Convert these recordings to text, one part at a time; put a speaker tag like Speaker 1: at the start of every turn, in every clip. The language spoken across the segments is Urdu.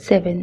Speaker 1: 7।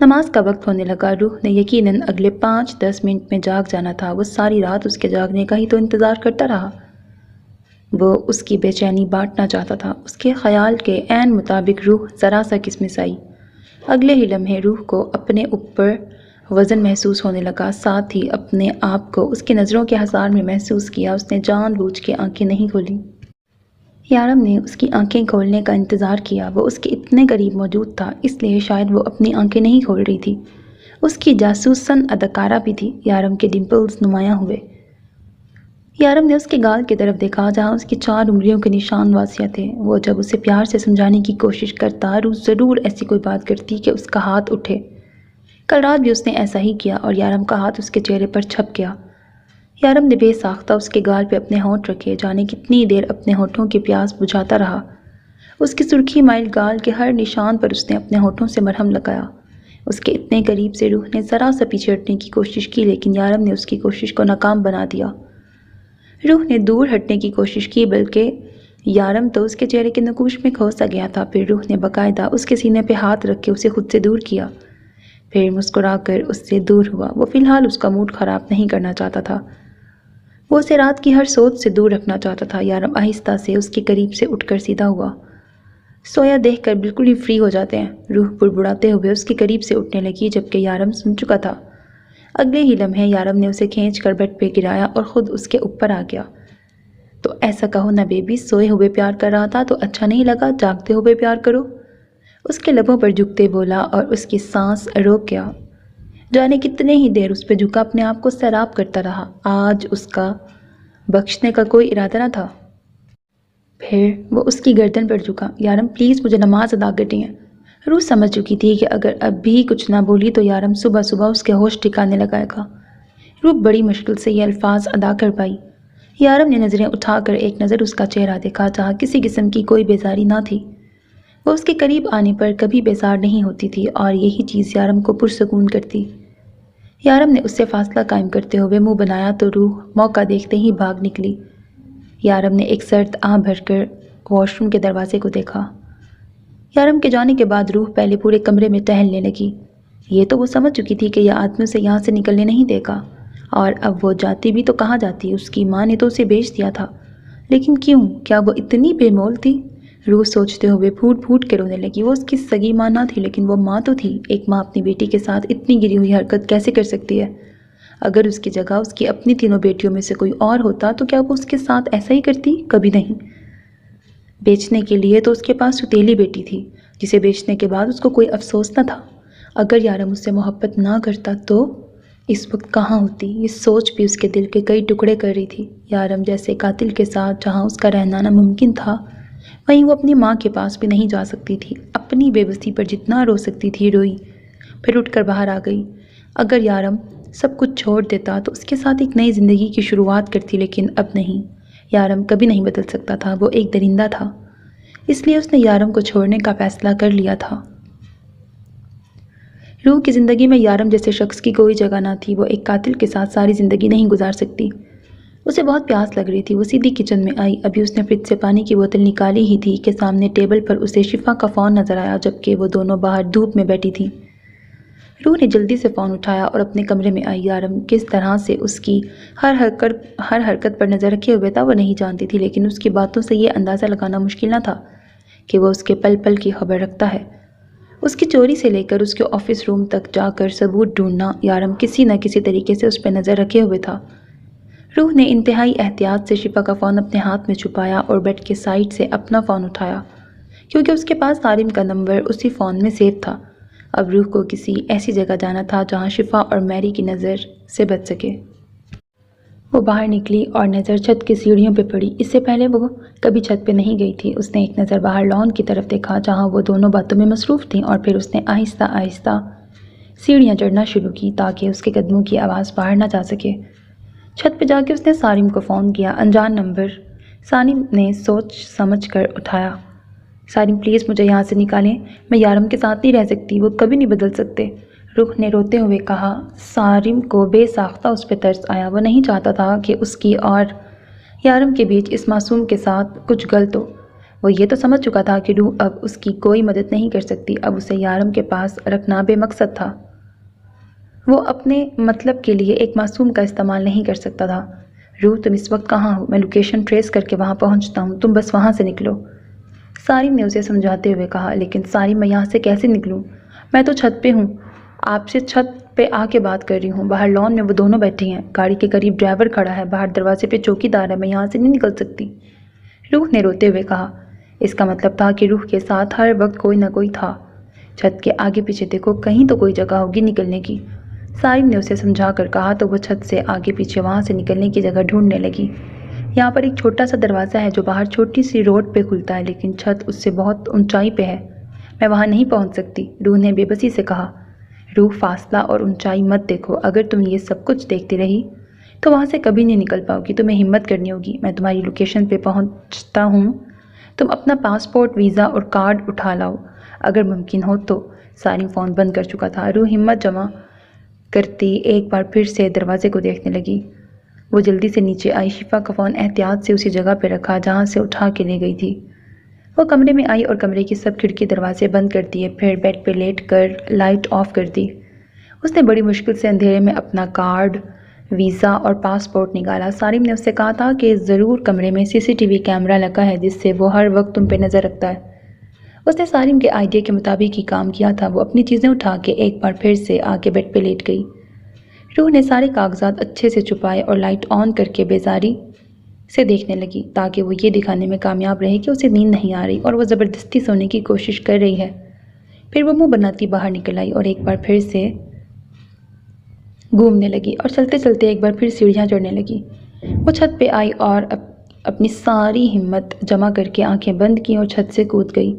Speaker 1: نماز کا وقت ہونے لگا۔ روح نے یقیناً اگلے 5-10 منٹ میں جاگ جانا تھا۔ وہ ساری رات اس کے جاگنے کا ہی تو انتظار کرتا رہا۔ وہ اس کی بے چینی بانٹنا چاہتا تھا۔ اس کے خیال کے عین مطابق روح ذرا سا کسمس آئی۔ اگلے ہی لمحے روح کو اپنے اوپر وزن محسوس ہونے لگا، ساتھ ہی اپنے آپ کو اس کی نظروں کے حصار میں محسوس کیا۔ اس نے جان بوجھ کے آنکھیں نہیں کھولیں۔ یارم نے اس کی آنکھیں کھولنے کا انتظار کیا۔ وہ اس کے اتنے قریب موجود تھا، اس لیے شاید وہ اپنی آنکھیں نہیں کھول رہی تھی۔ اس کی جاسوسن اداکارہ بھی تھی۔ یارم کے ڈمپلز نمایاں ہوئے۔ یارم نے اس کے گال کی طرف دیکھا جہاں اس کی 4 انگلیوں کے نشان واضح تھے۔ وہ جب اسے پیار سے سمجھانے کی کوشش کرتا، روح ضرور ایسی کوئی بات کرتی کہ اس کا ہاتھ اٹھے۔ کل رات بھی اس نے ایسا ہی کیا اور یارم کا ہاتھ اس کے چہرے پر چھپ گیا۔ یارم نے بے ساختہ اس کے گال پہ اپنے ہونٹ رکھے، جانے کتنی دیر اپنے ہونٹوں کی پیاس بجھاتا رہا۔ اس کی سرخی مائل گال کے ہر نشان پر اس نے اپنے ہونٹوں سے مرہم لگایا۔ اس کے اتنے قریب سے روح نے ذرا سا پیچھے ہٹنے کی کوشش کی، لیکن یارم نے اس کی کوشش کو ناکام بنا دیا۔ روح نے دور ہٹنے کی کوشش کی، بلکہ یارم تو اس کے چہرے کے نقوش میں کھو سا گیا تھا۔ پھر روح نے باقاعدہ اس کے سینے پہ ہاتھ رکھ کے اسے خود سے دور کیا، پھر مسکرا کر اس سے دور ہوا۔ وہ فی الحال اس کا موڈ خراب نہیں کرنا چاہتا تھا۔ وہ اسے رات کی ہر سوچ سے دور رکھنا چاہتا تھا۔ یارم آہستہ سے اس کے قریب سے اٹھ کر سیدھا ہوا۔ سویا دیکھ کر بالکل ہی فری ہو جاتے ہیں، روح بڑبڑاتے ہوئے اس کے قریب سے اٹھنے لگی، جبکہ یارم سن چکا تھا۔ اگلے ہی لمحے یارم نے اسے کھینچ کر بیڈ پہ گرایا اور خود اس کے اوپر آ گیا۔ تو ایسا کہو نا بیبی، سوئے ہوئے پیار کر رہا تھا تو اچھا نہیں لگا، جاگتے ہوئے پیار کرو۔ اس کے لبوں پر جھکتے بولا اور اس کی سانس روک گیا۔ جانے کتنے ہی دیر اس پہ جھکا اپنے آپ کو سیراب کرتا رہا۔ آج اس کا بخشنے کا کوئی ارادہ نہ تھا۔ پھر وہ اس کی گردن پر جھکا۔ یارم پلیز مجھے نماز ادا کرنی ہے۔ روح سمجھ چکی تھی کہ اگر اب بھی کچھ نہ بولی تو یارم صبح صبح اس کے ہوش ٹھکانے لگائے گا۔ روح بڑی مشکل سے یہ الفاظ ادا کر پائی۔ یارم نے نظریں اٹھا کر ایک نظر اس کا چہرہ دیکھا جہاں کسی قسم کی کوئی بیزاری نہ تھی۔ وہ اس کے قریب آنے پر کبھی بیزار نہیں ہوتی تھی اور یہی چیز یارم کو پرسکون کرتی۔ یارم نے اس سے فاصلہ قائم کرتے ہوئے منہ بنایا تو روح موقع دیکھتے ہی بھاگ نکلی۔ یارم نے ایک سرد آہ بھر کر واش روم کے دروازے کو دیکھا۔ یارم کے جانے کے بعد روح پہلے پورے کمرے میں ٹہلنے لگی۔ یہ تو وہ سمجھ چکی تھی کہ یہ آدمی اسے یہاں سے نکلنے نہیں دے گا، اور اب وہ جاتی بھی تو کہاں جاتی، اس کی ماں نے تو اسے بیچ دیا تھا۔ لیکن کیوں؟ کیا وہ اتنی بے مول تھی؟ روح سوچتے ہوئے پھوٹ پھوٹ کے رونے لگی۔ وہ اس کی سگی ماں نہ تھی، لیکن وہ ماں تو تھی۔ ایک ماں اپنی بیٹی کے ساتھ اتنی گری ہوئی حرکت کیسے کر سکتی ہے؟ اگر اس کی جگہ اس کی اپنی تینوں بیٹیوں میں سے کوئی اور ہوتا تو کیا وہ اس کے ساتھ ایسا ہی کرتی؟ کبھی نہیں۔ بیچنے کے لیے تو اس کے پاس ستیلی بیٹی تھی، جسے بیچنے کے بعد اس کو کوئی افسوس نہ تھا۔ اگر یارم اس سے محبت نہ کرتا تو اس وقت کہاں ہوتی؟ یہ سوچ بھی اس کے دل کے کئی ٹکڑے کر رہی تھی۔ یارم جیسے قاتل کے ساتھ جہاں اس کا رہنا ناممکن تھا، وہیں وہ اپنی ماں کے پاس بھی نہیں جا سکتی تھی۔ اپنی بے بسی پر جتنا رو سکتی تھی روئی، پھر اٹھ کر باہر آ گئی۔ اگر یارم سب کچھ چھوڑ دیتا تو اس کے ساتھ ایک نئی زندگی کی شروعات کرتی، لیکن اب نہیں۔ یارم کبھی نہیں بدل سکتا تھا، وہ ایک درندہ تھا، اس لیے اس نے یارم کو چھوڑنے کا فیصلہ کر لیا تھا۔ روح کی زندگی میں یارم جیسے شخص کی کوئی جگہ نہ تھی۔ وہ ایک قاتل کے ساتھ ساری زندگی نہیں گزار سکتی۔ اسے بہت پیاس لگ رہی تھی۔ وہ سیدھی کچن میں آئی۔ ابھی اس نے فریج سے پانی کی بوتل نکالی ہی تھی کہ سامنے ٹیبل پر اسے شفا کا فون نظر آیا، جبکہ وہ دونوں باہر دھوپ میں بیٹھی تھیں۔ روح نے جلدی سے فون اٹھایا اور اپنے کمرے میں آئی۔ یارم کس طرح سے اس کی ہر حرکت پر نظر رکھے ہوئے تھا وہ نہیں جانتی تھی، لیکن اس کی باتوں سے یہ اندازہ لگانا مشکل نہ تھا کہ وہ اس کے پل پل کی خبر رکھتا ہے۔ اس کی چوری سے لے کر اس کے آفس روم تک جا کر ثبوت ڈھونڈنا، یارم کسی نہ کسی طریقے سے اس پہ نظر رکھے ہوئے تھا۔ روح نے انتہائی احتیاط سے شفا کا فون اپنے ہاتھ میں چھپایا اور بیڈ کے سائڈ سے اپنا فون اٹھایا، کیونکہ اس کے پاس سارم کا نمبر اسی فون میں سیو تھا۔ اب روح کو کسی ایسی جگہ جانا تھا جہاں شفا اور میری کی نظر سے بچ سکے۔ وہ باہر نکلی اور نظر چھت کی سیڑھیوں پہ پڑی۔ اس سے پہلے وہ کبھی چھت پہ نہیں گئی تھی۔ اس نے ایک نظر باہر لان کی طرف دیکھا جہاں وہ دونوں باتوں میں مصروف تھیں، اور پھر اس نے آہستہ آہستہ سیڑھیاں چڑھنا شروع کی تاکہ اس کے قدموں کی آواز باہر نہ جا سکے۔ چھت پہ جا کے اس نے سارم کو فون کیا، انجان نمبر۔ سارم نے سوچ سمجھ کر اٹھایا۔ سارم پلیز مجھے یہاں سے نکالیں، میں یارم کے ساتھ نہیں رہ سکتی، وہ کبھی نہیں بدل سکتے۔ روح نے روتے ہوئے کہا۔ سارم کو بے ساختہ اس پہ ترس آیا۔ وہ نہیں چاہتا تھا کہ اس کی اور یارم کے بیچ اس معصوم کے ساتھ کچھ غلط ہو۔ وہ یہ تو سمجھ چکا تھا کہ روح اب اس کی کوئی مدد نہیں کر سکتی، اب اسے یارم کے پاس رکھنا بے مقصد تھا۔ وہ اپنے مطلب کے لیے ایک معصوم کا استعمال نہیں کر سکتا تھا۔ روح تم اس وقت کہاں ہو؟ میں لوکیشن ٹریس کر کے وہاں پہنچتا ہوں، تم بس وہاں سے نکلو، سارم نے اسے سمجھاتے ہوئے کہا۔ لیکن سارم، میں یہاں سے کیسے نکلوں؟ میں تو چھت پہ ہوں، آپ سے چھت پہ آ کے بات کر رہی ہوں۔ باہر لان میں وہ دونوں بیٹھی ہیں، گاڑی کے قریب ڈرائیور کھڑا ہے، باہر دروازے پہ چوکی دار ہے، میں یہاں سے نہیں نکل سکتی، روح نے روتے ہوئے کہا۔ اس کا مطلب تھا کہ روح کے ساتھ ہر وقت کوئی نہ کوئی تھا۔ چھت کے آگے پیچھے دیکھو، کہیں تو کوئی جگہ ہوگی نکلنے کی، سارم نے اسے سمجھا کر کہا تو وہ چھت سے آگے پیچھے وہاں سے نکلنے کی جگہ ڈھونڈنے لگی۔ یہاں پر ایک چھوٹا سا دروازہ ہے جو باہر چھوٹی سی روڈ پہ کھلتا ہے، لیکن چھت اس سے بہت اونچائی پہ ہے، میں وہاں نہیں پہنچ سکتی، روح نے بے بسی سے کہا۔ روح، فاصلہ اور اونچائی مت دیکھو، اگر تم یہ سب کچھ دیکھتی رہی تو وہاں سے کبھی نہیں نکل پاؤ گی، تمہیں ہمت کرنی ہوگی، میں تمہاری لوکیشن پہ پہنچتا ہوں، تم اپنا پاسپورٹ، ویزا اور کارڈ اٹھا لاؤ اگر ممکن ہو تو۔ سارم فون بند کر چکا تھا۔ روح ہمت جمع کرتی ایک بار پھر سے دروازے کو دیکھنے لگی۔ وہ جلدی سے نیچے آئی، شفا کا فون احتیاط سے اسی جگہ پہ رکھا جہاں سے اٹھا کے لے گئی تھی۔ وہ کمرے میں آئی اور کمرے کی سب کھڑکی دروازے بند کر دیے، پھر بیڈ پہ لیٹ کر لائٹ آف کر دی۔ اس نے بڑی مشکل سے اندھیرے میں اپنا کارڈ، ویزا اور پاسپورٹ نکالا۔ سارم نے اس سے کہا تھا کہ ضرور کمرے میں سی سی ٹی وی کیمرہ لگا ہے جس سے وہ ہر وقت تم پہ نظر رکھتا ہے۔ اس نے سارم کے آئیڈیا کے مطابق ہی کام کیا تھا۔ وہ اپنی چیزیں اٹھا کے ایک بار پھر سے آ کے بیڈ پہ لیٹ گئی۔ روح نے سارے کاغذات اچھے سے چھپائے اور لائٹ آن کر کے بیزاری سے دیکھنے لگی تاکہ وہ یہ دکھانے میں کامیاب رہے کہ اسے نیند نہیں آ رہی اور وہ زبردستی سونے کی کوشش کر رہی ہے۔ پھر وہ منہ بناتی باہر نکل آئی اور ایک بار پھر سے گھومنے لگی اور چلتے چلتے ایک بار پھر سیڑھیاں چڑھنے لگی۔ وہ چھت پہ آئی اور اپنی ساری ہمت جمع کر کے آنکھیں بند کی اور چھت سے کود گئی۔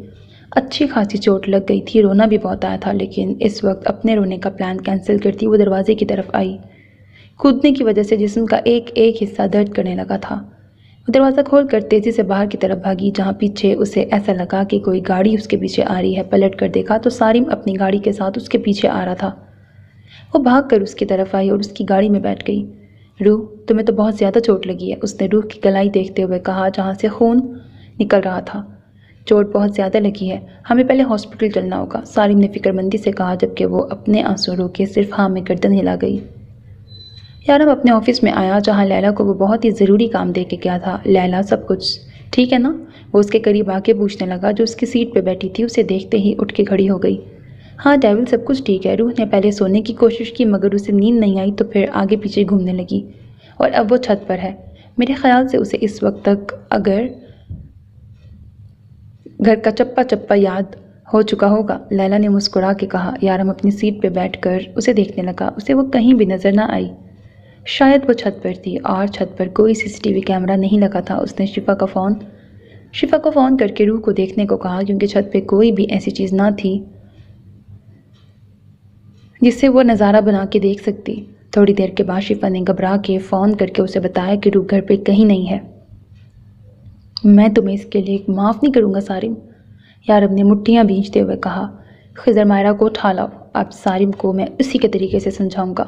Speaker 1: اچھی خاصی چوٹ لگ گئی تھی، رونا بھی بہت آیا تھا، لیکن اس وقت اپنے رونے کا پلان کینسل کرتی وہ دروازے کی طرف آئی۔ کودنے کی وجہ سے جسم کا ایک ایک حصہ درد کرنے لگا تھا۔ وہ دروازہ کھول کر تیزی سے باہر کی طرف بھاگی جہاں پیچھے اسے ایسا لگا کہ کوئی گاڑی اس کے پیچھے آ رہی ہے۔ پلٹ کر دیکھا تو سارم اپنی گاڑی کے ساتھ اس کے پیچھے آ رہا تھا۔ وہ بھاگ کر اس کی طرف آئی اور اس کی گاڑی میں بیٹھ گئی۔ روح، تمہیں تو بہت زیادہ چوٹ لگی ہے، اس نے روح کی گلائی دیکھتے ہوئے کہا جہاں سے خون نکل رہا تھا۔ چوٹ بہت زیادہ لگی ہے، ہمیں پہلے ہاسپٹل چلنا ہوگا، سارم نے فکر مندی سے کہا جبکہ وہ اپنے آنسو روکے صرف ہاں میں گردن ہلا گئی۔ یارم اپنے آفس میں آیا جہاں لیلا کو وہ بہت ہی ضروری کام دے کے گیا تھا۔ لیلا، سب کچھ ٹھیک ہے نا؟ وہ اس کے قریب آ کے پوچھنے لگا جو اس کی سیٹ پہ بیٹھی تھی۔ اسے دیکھتے ہی اٹھ کے کھڑی ہو گئی۔ ہاں ڈیول، سب کچھ ٹھیک ہے۔ روح نے پہلے سونے کی کوشش کی مگر اسے نیند نہیں آئی تو پھر آگے پیچھے گھومنے لگی اور اب وہ چھت پر ہے۔ میرے خیال سے اسے اس وقت تک اگر گھر کا چپا چپا یاد ہو چکا ہوگا، لیلا نے مسکرا کے کہا۔ یارم اپنی سیٹ پہ بیٹھ کر اسے دیکھنے لگا۔ اسے وہ کہیں بھی نظر نہ آئی، شاید وہ چھت پر تھی اور چھت پر کوئی سی سی ٹی وی کیمرہ نہیں لگا تھا۔ اس نے شفا کو فون کر کے روح کو دیکھنے کو کہا کیونکہ چھت پہ کوئی بھی ایسی چیز نہ تھی جس سے وہ نظارہ بنا کے دیکھ سکتی۔ تھوڑی دیر کے بعد شفا نے گھبرا کے فون کر کے اسے بتایا کہ روح گھر پہ کہیں نہیں ہے۔ میں تمہیں اس کے لیے معاف نہیں کروں گا سارم، یارم نے مٹھیاں بھینچتے ہوئے کہا۔ خضر، مائرہ کو اٹھا لاؤ، اب سارم کو میں اسی کے طریقے سے سمجھاؤں گا۔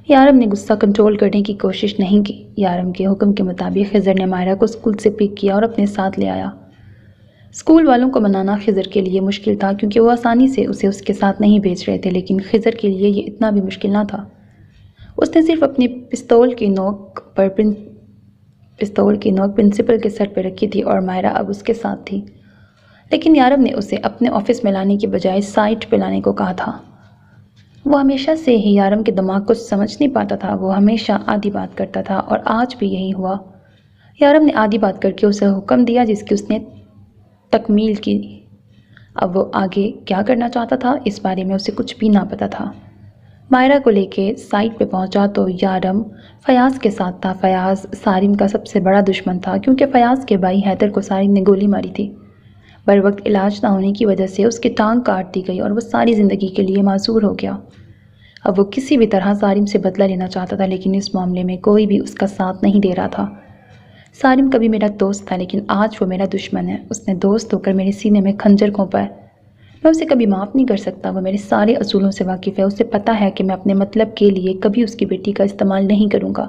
Speaker 1: یارم نے غصہ کنٹرول کرنے کی کوشش نہیں کی۔ یارم کے حکم کے مطابق خضر نے مائرہ کو اسکول سے پک کیا اور اپنے ساتھ لے آیا۔ اسکول والوں کو منانا خضر کے لیے مشکل تھا کیونکہ وہ آسانی سے اسے اس کے ساتھ نہیں بھیج رہے تھے، لیکن خضر کے لیے یہ اتنا بھی مشکل نہ تھا۔ اس نے صرف اپنی پستول کی نوک پرنسپل کے سر پہ رکھی تھی اور مائرہ اب اس کے ساتھ تھی، لیکن یارم نے اسے اپنے آفس میں لانے کی بجائے سائٹ پہ لانے کو کہا تھا۔ وہ ہمیشہ سے ہی یارم کے دماغ کو سمجھ نہیں پاتا تھا، وہ ہمیشہ آدھی بات کرتا تھا اور آج بھی یہی ہوا۔ یارم نے آدھی بات کر کے اسے حکم دیا جس کی اس نے تکمیل کی۔ اب وہ آگے کیا کرنا چاہتا تھا اس بارے میں اسے کچھ بھی نہ پتا تھا۔ مائرہ کو لے کے سائٹ پہ پہنچا تو یارم فیاض کے ساتھ تھا۔ فیاض سارم کا سب سے بڑا دشمن تھا کیونکہ فیاض کے بھائی حیدر کو سارم نے گولی ماری تھی۔ بر وقت علاج نہ ہونے کی وجہ سے اس کی ٹانگ کاٹ دی گئی اور وہ ساری زندگی کے لیے معذور ہو گیا۔ اب وہ کسی بھی طرح سارم سے بدلہ لینا چاہتا تھا لیکن اس معاملے میں کوئی بھی اس کا ساتھ نہیں دے رہا تھا۔ سارم کبھی میرا دوست تھا لیکن آج وہ میرا دشمن ہے۔ اس نے دوست ہو کر میرے سینے میں خنجر گھونپا ہے۔ میں اسے کبھی معاف نہیں کر سکتا۔ وہ میرے سارے اصولوں سے واقف ہے، اسے پتہ ہے کہ میں اپنے مطلب کے لیے کبھی اس کی بیٹی کا استعمال نہیں کروں گا۔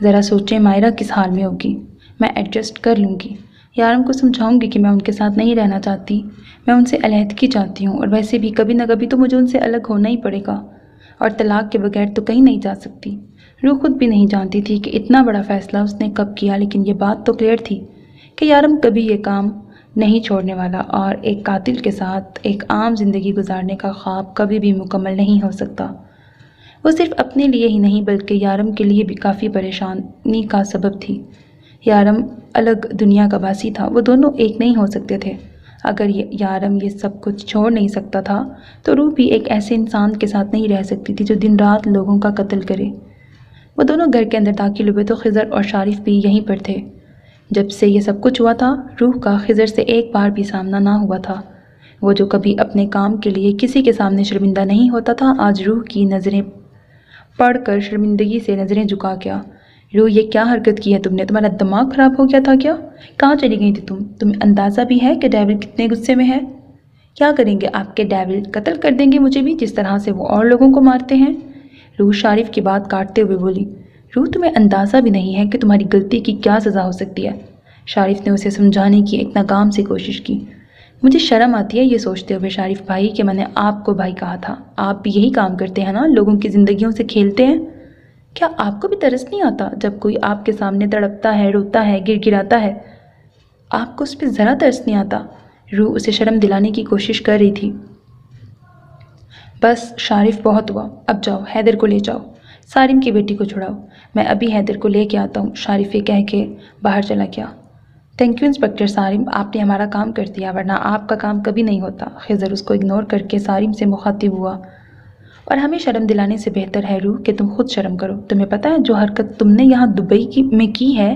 Speaker 1: ذرا سوچیں مائرہ کس حال میں ہوگی۔ میں ایڈجسٹ کر لوں گی، یارم کو سمجھاؤں گی کہ میں ان کے ساتھ نہیں رہنا چاہتی، میں ان سے علیحدگی چاہتی ہوں، اور ویسے بھی کبھی نہ کبھی تو مجھے ان سے الگ ہونا ہی پڑے گا، اور طلاق کے بغیر تو کہیں نہیں جا سکتی۔ روح خود بھی نہیں جانتی تھی کہ اتنا بڑا فیصلہ اس نے کب کیا، لیکن یہ بات تو کلیئر تھی کہ یارم کبھی یہ کام نہیں چھوڑنے والا، اور ایک قاتل کے ساتھ ایک عام زندگی گزارنے کا خواب کبھی بھی مکمل نہیں ہو سکتا۔ وہ صرف اپنے لیے ہی نہیں بلکہ یارم کے لیے بھی کافی پریشانی کا سبب تھی۔ یارم الگ دنیا کا باسی تھا، وہ دونوں ایک نہیں ہو سکتے تھے۔ اگر یارم یہ سب کچھ چھوڑ نہیں سکتا تھا تو روح بھی ایک ایسے انسان کے ساتھ نہیں رہ سکتی تھی جو دن رات لوگوں کا قتل کرے۔ وہ دونوں گھر کے اندر داخل ہوئے تو خضر اور شارف بھی یہیں پر تھے۔ جب سے یہ سب کچھ ہوا تھا روح کا خضر سے ایک بار بھی سامنا نہ ہوا تھا۔ وہ جو کبھی اپنے کام کے لیے کسی کے سامنے شرمندہ نہیں ہوتا تھا، آج روح کی نظریں پڑھ کر شرمندگی سے نظریں جھکا گیا۔ روح، یہ کیا حرکت کی ہے تم نے؟ تمہارا دماغ خراب ہو گیا تھا کیا؟ کہاں چلی گئی تھی تم؟ تمہیں اندازہ بھی ہے کہ ڈیول کتنے غصے میں ہے؟ کیا کریں گے آپ کے ڈیول؟ قتل کر دیں گے مجھے بھی، جس طرح سے وہ اور لوگوں کو مارتے ہیں؟ روح شارف کی بات کاٹتے ہوئے بولی۔ روح، تمہیں اندازہ بھی نہیں ہے کہ تمہاری غلطی کی کیا سزا ہو سکتی ہے۔ شارف نے اسے سمجھانے کی ایک ناکام سی کوشش کی۔ مجھے شرم آتی ہے یہ سوچتے ہوئے شارف بھائی کہ میں نے آپ کو بھائی کہا تھا۔ آپ بھی یہی کام کرتے ہیں نا، لوگوں کی زندگیوں سے کھیلتے ہیں۔ کیا آپ کو بھی ترس نہیں آتا جب کوئی آپ کے سامنے تڑپتا ہے، روتا ہے، گر گراتا ہے؟ آپ کو اس پہ ذرا ترس نہیں آتا؟ روح اسے شرم دلانے کی کوشش کر رہی تھی۔ بس شارف، بہت ہوا، اب جاؤ حیدر کو لے جاؤ، سارم کی بیٹی کو چھڑاؤ۔ میں ابھی حیدر کو لے کے آتا ہوں، شارف یہ کہہ کے باہر چلا گیا۔ تھینک یو انسپکٹر سارم، آپ نے ہمارا کام کر دیا، ورنہ آپ کا کام کبھی نہیں ہوتا۔ خضر اس کو اگنور کر کے سارم سے مخاطب ہوا۔ اور ہمیں شرم دلانے سے بہتر ہے روح کہ تم خود شرم کرو۔ تمہیں پتہ ہے جو حرکت تم نے یہاں دبئی میں کی ہے،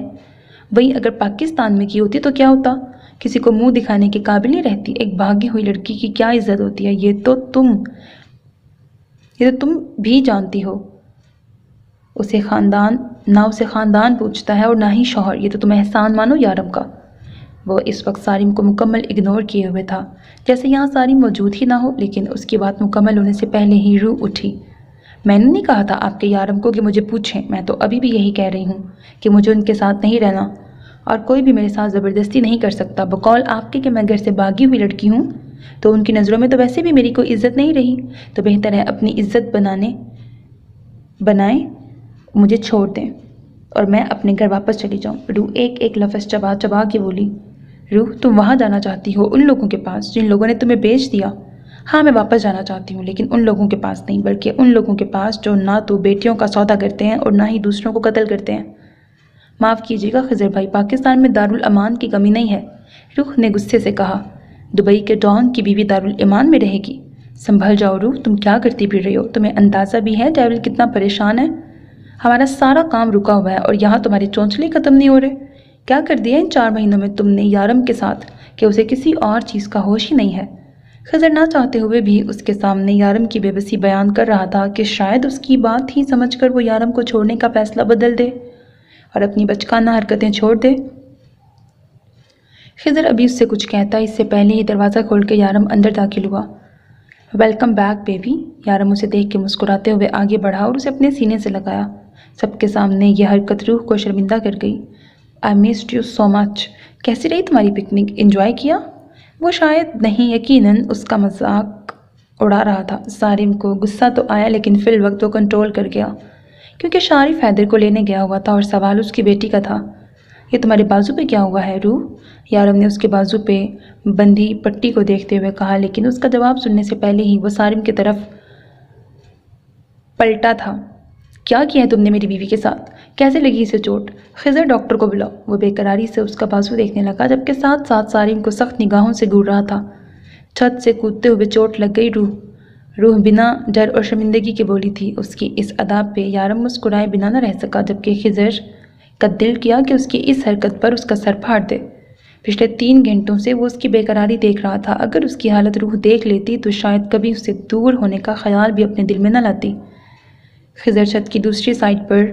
Speaker 1: وہی اگر پاکستان میں کی ہوتی تو کیا ہوتا؟ کسی کو منہ دکھانے کے قابل نہیں رہتی۔ ایک بھاگی ہوئی لڑکی کی کیا عزت ہوتی ہے، یہ تو تم بھی جانتی ہو۔ اسے خاندان پوچھتا ہے اور نہ ہی شوہر، یہ تو تم احسان مانو یارم کا۔ وہ اس وقت سارم کو مکمل اگنور کیے ہوئے تھا، جیسے یہاں سارم موجود ہی نہ ہو، لیکن اس کی بات مکمل ہونے سے پہلے ہی روح اٹھی۔ میں نے نہیں کہا تھا آپ کے یارم کو کہ مجھے پوچھیں، میں تو ابھی بھی یہی کہہ رہی ہوں کہ مجھے ان کے ساتھ نہیں رہنا، اور کوئی بھی میرے ساتھ زبردستی نہیں کر سکتا۔ بقول آپ کے کہ میں گھر سے بھاگی ہوئی لڑکی ہوں، تو ان کی نظروں میں تو ویسے بھی میری کوئی عزت نہیں رہی، تو بہتر ہے اپنی عزت بنائیں، مجھے چھوڑ دیں اور میں اپنے گھر واپس چلی جاؤں۔ روح ایک ایک لفظ چبا چبا کے بولی۔ روح، تم وہاں جانا چاہتی ہو ان لوگوں کے پاس جن لوگوں نے تمہیں بیچ دیا؟ ہاں، میں واپس جانا چاہتی ہوں، لیکن ان لوگوں کے پاس نہیں، بلکہ ان لوگوں کے پاس جو نہ تو بیٹیوں کا سودا کرتے ہیں اور نہ ہی دوسروں کو قتل کرتے ہیں۔ معاف کیجیے گا خضر بھائی، پاکستان میں دارالامان کی کمی نہیں ہے، روح نے غصے سے کہا۔ دبئی کے ڈان کی بیوی دارالامان میں رہے گی؟ سنبھل جاؤ روح، تم کیا کرتی پھر رہی ہو؟ تمہیں اندازہ بھی ہے ڈیول کتنا پریشان ہے؟ ہمارا سارا کام رکا ہوا ہے اور یہاں تمہارے چونچلے ختم نہیں ہو رہے۔ کیا کر دیا ان 4 مہینوں میں تم نے یارم کے ساتھ کہ اسے کسی اور چیز کا ہوش ہی نہیں ہے؟ خضر نہ چاہتے ہوئے بھی اس کے سامنے یارم کی بے بسی بیان کر رہا تھا کہ شاید اس کی بات ہی سمجھ کر وہ یارم کو چھوڑنے کا فیصلہ بدل دے اور اپنی بچکانہ حرکتیں چھوڑ دے۔ خضر ابھی اس سے کچھ کہتا اس سے پہلے ہی دروازہ کھول کے یارم اندر داخل ہوا۔ ویلکم بیک بیبی، یارم اسے دیکھ کے مسکراتے ہوئے آگے بڑھا اور اسے اپنے سینے سے لگایا۔ سب کے سامنے یہ حرکت روح کو شرمندہ کر گئی۔ I missed you so much، کیسی رہی تمہاری پکنک؟ انجوائے کیا؟ وہ شاید نہیں، یقیناً اس کا مذاق اڑا رہا تھا۔ سارم کو غصہ تو آیا لیکن فی الوقت وہ کنٹرول کر گیا، کیونکہ شارف حیدر کو لینے گیا ہوا تھا اور سوال اس کی بیٹی کا تھا۔ یہ تمہارے بازو پہ کیا ہوا ہے روح؟ یارم نے اس کے بازو پہ بندھی پٹی کو دیکھتے ہوئے کہا، لیکن اس کا جواب سننے سے پہلے ہی وہ سارم کی طرف پلٹا تھا۔ کیا کیا ہے تم نے میری بیوی کے ساتھ؟ کیسے لگی اسے چوٹ؟ خضر، ڈاکٹر کو بلاؤ۔ وہ بے قراری سے اس کا بازو دیکھنے لگا، جبکہ ساتھ ساتھ سارم کو سخت نگاہوں سے گھور رہا تھا۔ چھت سے کودتے ہوئے چوٹ لگ گئی روح بنا ڈر اور شرمندگی کے بولی تھی۔ اس کی اس ادا پہ یارم مسکرائے بنا نہ رہ سکا، جبکہ خضر کا دل کیا کہ اس کی اس حرکت پر اس کا سر پھاڑ دے۔ پچھلے 3 گھنٹوں سے وہ اس کی بے قراری دیکھ رہا تھا، اگر اس کی حالت روح دیکھ لیتی تو شاید کبھی اس سے دور ہونے کا خیال بھی اپنے دل میں نہ لاتی۔ خضر، چھت کی دوسری سائڈ پر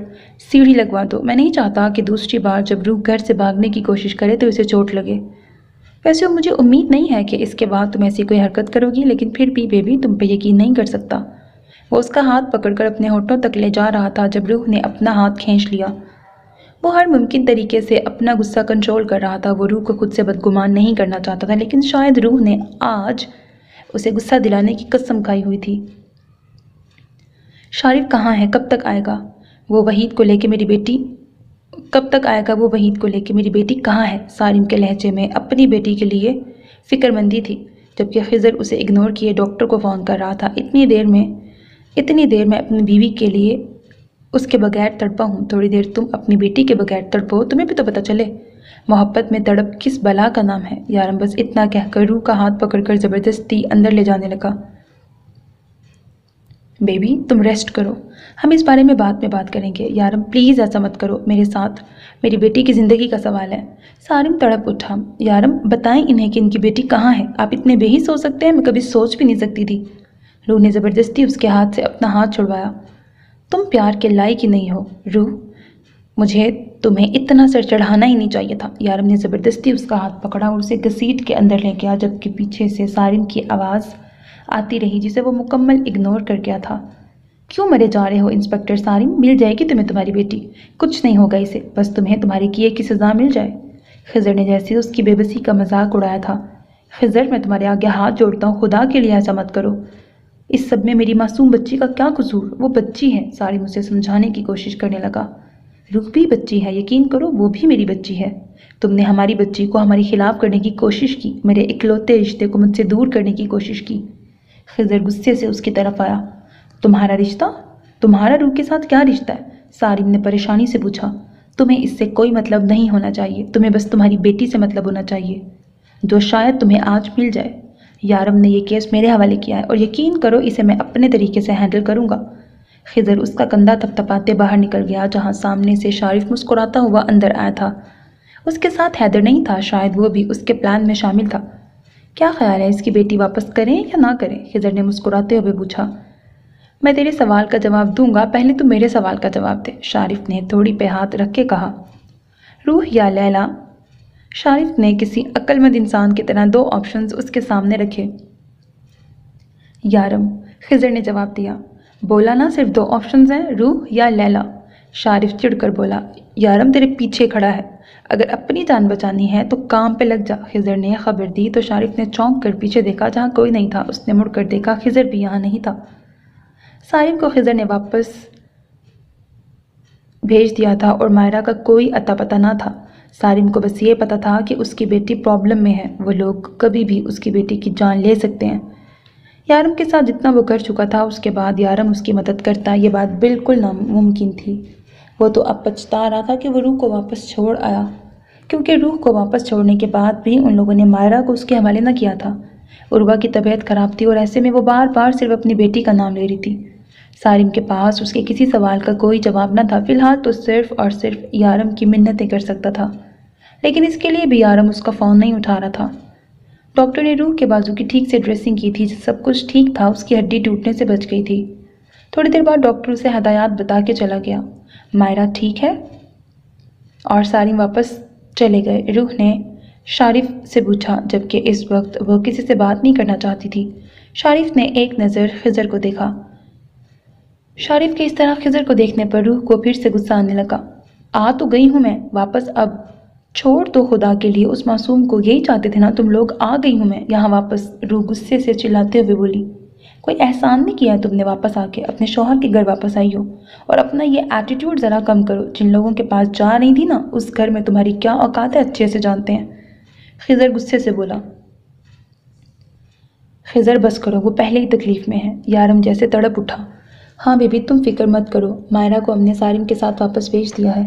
Speaker 1: سیڑھی لگوا دو، میں نہیں چاہتا کہ دوسری بار جب روح گھر سے بھاگنے کی کوشش کرے تو اسے چوٹ لگے۔ ویسے مجھے امید نہیں ہے کہ اس کے بعد تم ایسی کوئی حرکت کرو گی، لیکن پھر بھی بیبی تم پہ یقین نہیں کر سکتا۔ وہ اس کا ہاتھ پکڑ کر اپنے ہونٹوں تک لے جا رہا تھا جب روح نے اپنا ہاتھ کھینچ لیا۔ وہ ہر ممکن طریقے سے اپنا غصہ کنٹرول کر رہا تھا۔ وہ روح کو خود سے بدگمان نہیں کرنا چاہتا تھا، لیکن شاید روح نے آج اسے غصہ دلانے کی قسم کھائی ہوئی تھی۔ شارف کہاں ہے؟ کب تک آئے گا وہ وحید کو لے کے میری بیٹی؟ کہاں ہے؟ سارم کے لہجے میں اپنی بیٹی کے لیے فکر مندی تھی، جبکہ خضر اسے اگنور کیے ڈاکٹر کو فون کر رہا تھا۔ اتنی دیر میں اپنی بیوی کے لیے اس کے بغیر تڑپا ہوں، تھوڑی دیر تم اپنی بیٹی کے بغیر تڑپو، تمہیں بھی تو پتہ چلے محبت میں تڑپ کس بلا کا نام ہے۔ یارم بس اتنا کہہ کر روح کا ہاتھ پکڑ کر زبردستی اندر لے جانے لگا۔ بیبی تم ریسٹ کرو، ہم اس بارے میں بعد میں بات کریں گے۔ یارم پلیز ایسا مت کرو، میرے ساتھ میری بیٹی کی زندگی کا سوال ہے۔ سارم تڑپ اٹھا۔ یارم بتائیں انہیں کہ ان کی بیٹی کہاں ہے؟ آپ اتنے بے ہی سوچ سکتے ہیں؟ میں کبھی سوچ بھی نہیں سکتی تھی۔ روح نے زبردستی اس کے ہاتھ سے اپنا ہاتھ چھڑوایا۔ تم پیار کے لائق ہی نہیں ہو روح، مجھے تمہیں اتنا سر چڑھانا ہی نہیں چاہیے تھا۔ یارم نے زبردستی اس کا ہاتھ پکڑا اور اسے گھسیٹ کے اندر لے گیا، جبکہ پیچھے سے سارم کی آواز آتی رہی جسے وہ مکمل اگنور کر گیا تھا۔ کیوں مرے جا رہے ہو انسپکٹر سارم؟ مل جائے گی تمہیں تمہاری بیٹی، کچھ نہیں ہوگا اسے، بس تمہیں تمہارے کیے کی سزا مل جائے۔ خضر نے جیسے اس کی بے بسی کا مذاق اڑایا تھا۔ خضر میں تمہارے آگے ہاتھ جوڑتا ہوں، خدا کے لیے ایسا مت کرو۔ اس سب میں میری معصوم بچی کا کیا قصور؟ وہ بچی ہے، سارم اسے سمجھانے کی کوشش کرنے لگا۔ روح بھی بچی ہے، یقین کرو وہ بھی میری بچی ہے۔ تم نے ہماری بچی کو ہمارے خلاف کرنے کی کوشش کی، میرے اکلوتے رشتے کو مجھ سے دور کرنے کی کوشش کی۔ خضر غصے سے اس کی طرف آیا۔ تمہارا رشتہ؟ تمہارا روح کے ساتھ کیا رشتہ ہے؟ سارم نے پریشانی سے پوچھا۔ تمہیں اس سے کوئی مطلب نہیں ہونا چاہیے، تمہیں بس تمہاری بیٹی سے مطلب ہونا چاہیے، جو شاید تمہیں آج مل جائے۔ یارم نے یہ کیس میرے حوالے کیا ہے اور یقین کرو اسے میں اپنے طریقے سے ہینڈل کروں گا۔ خضر اس کا کندھا تھپتھپاتے باہر نکل گیا، جہاں سامنے سے شارف مسکراتا ہوا اندر آیا تھا۔ اس کے ساتھ حیدر نہیں تھا، شاید وہ بھی اس کے پلان میں شامل تھا۔ کیا خیال ہے اس کی بیٹی واپس کریں یا نہ کریں؟ خضر نے مسکراتے ہوئے پوچھا۔ میں تیرے سوال کا جواب دوں گا، پہلے تو میرے سوال کا جواب دے، شارف نے تھوڑی پہ ہاتھ رکھ کے کہا۔ روح یا لیلا؟ شارف نے کسی عقل مند انسان کی طرح دو آپشنز اس کے سامنے رکھے۔ یارم، خضر نے جواب دیا۔ بولا نا صرف دو آپشنز ہیں، روح یا لیلا۔ شارف چڑ کر بولا۔ یارم تیرے پیچھے کھڑا ہے، اگر اپنی جان بچانی ہے تو کام پہ لگ جا۔ خضر نے خبر دی تو شارف نے چونک کر پیچھے دیکھا، جہاں کوئی نہیں تھا۔ اس نے مڑ کر دیکھا، خضر بھی یہاں نہیں تھا۔ سارم کو خضر نے واپس بھیج دیا تھا اور مائرہ کا کوئی اتا پتہ نہ تھا۔ سارم کو بس یہ پتا تھا کہ اس کی بیٹی پرابلم میں ہے، وہ لوگ کبھی بھی اس کی بیٹی کی جان لے سکتے ہیں۔ یارم کے ساتھ جتنا وہ کر چکا تھا، اس کے بعد یارم اس کی مدد کرتا، یہ بات بالکل ناممکن تھی۔ وہ تو اب پچھتا رہا تھا کہ وہ روح کو واپس چھوڑ آیا، کیونکہ روح کو واپس چھوڑنے کے بعد بھی ان لوگوں نے مائرہ کو اس کے حوالے نہ کیا تھا۔ عروہ کی طبیعت خراب تھی اور ایسے میں وہ بار بار صرف اپنی بیٹی کا نام لے رہی تھی۔ سارم کے پاس اس کے کسی سوال کا کوئی جواب نہ تھا، فی الحال تو صرف اور صرف یارم کی منتیں کر سکتا تھا، لیکن اس کے لیے بھی یارم اس کا فون نہیں اٹھا رہا تھا۔ ڈاکٹر نے روح کے بازو کی ٹھیک سے ڈریسنگ کی تھی، سب کچھ ٹھیک تھا، اس کی ہڈی ٹوٹنے سے بچ گئی تھی۔ تھوڑی دیر بعد ڈاکٹر اسے ہدایات بتا کے چلا گیا۔ مائرہ ٹھیک ہے؟ اور سارم واپس چلے گئے؟ روح نے شارف سے پوچھا، جبکہ اس وقت وہ کسی سے بات نہیں کرنا چاہتی تھی۔ شارف نے ایک نظر خضر کو دیکھا۔ شارف کے اس طرح خضر کو دیکھنے پر روح کو پھر سے غصہ آنے لگا۔ آ تو گئی ہوں میں واپس، اب چھوڑ دو خدا کے لیے، اس معصوم کو یہی چاہتے تھے نا تم لوگ، آ گئی ہوں میں یہاں واپس۔ روح غصے سے چلاتے ہوئے بولی۔ کوئی احسان نہیں کیا ہے تم نے واپس آ کے، اپنے شوہر کے گھر واپس آئی ہو، اور اپنا یہ ایٹیٹیوڈ ذرا کم کرو، جن لوگوں کے پاس جا رہی تھی نا اس گھر میں تمہاری کیا اوقات ہے اچھے سے جانتے ہیں۔ خضر غصے سے بولا۔ خضر بس کرو، وہ پہلے ہی تکلیف میں ہے۔ یارم جیسے تڑپ اٹھا۔ ہاں بیبی تم فکر مت کرو، مائرہ کو ہم نے سارم کے ساتھ واپس بھیج دیا ہے،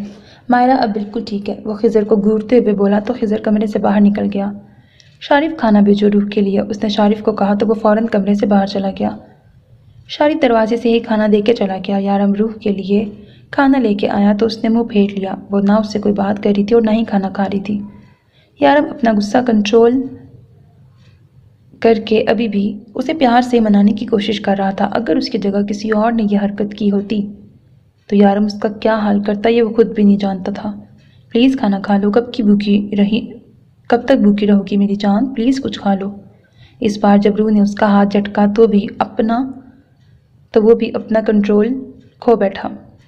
Speaker 1: مائرہ اب بالکل ٹھیک ہے، وہ خضر کو گھورتے ہوئے بولا تو خضر کمرے سے باہر نکل گیا۔ شارف کھانا بھیجو روح کے لیے، اس نے شارف کو کہا تو وہ فوراً کمرے سے باہر چلا گیا۔ شارف دروازے سے ہی کھانا دے کے چلا گیا۔ یارم روح کے لیے کھانا لے کے آیا تو اس نے منہ پھیر لیا، وہ نہ اس سے کوئی بات کر رہی تھی اور نہ ہی کھانا کھا رہی تھی۔ یارم اپنا غصہ کنٹرول کر کے ابھی بھی اسے پیار سے منانے کی کوشش کر رہا تھا۔ اگر اس کی جگہ کسی اور نے یہ حرکت کی ہوتی تو یارم اس کا کیا حال کرتا یہ وہ خود بھی نہیں جانتا تھا۔ پلیز کھانا کھا لو، کب تک بھوکی رہو گی میری جان، پلیز کچھ کھا لو۔ اس بار جب روح نے اس کا ہاتھ جھٹکا تو وہ بھی اپنا کنٹرول کھو بیٹھا۔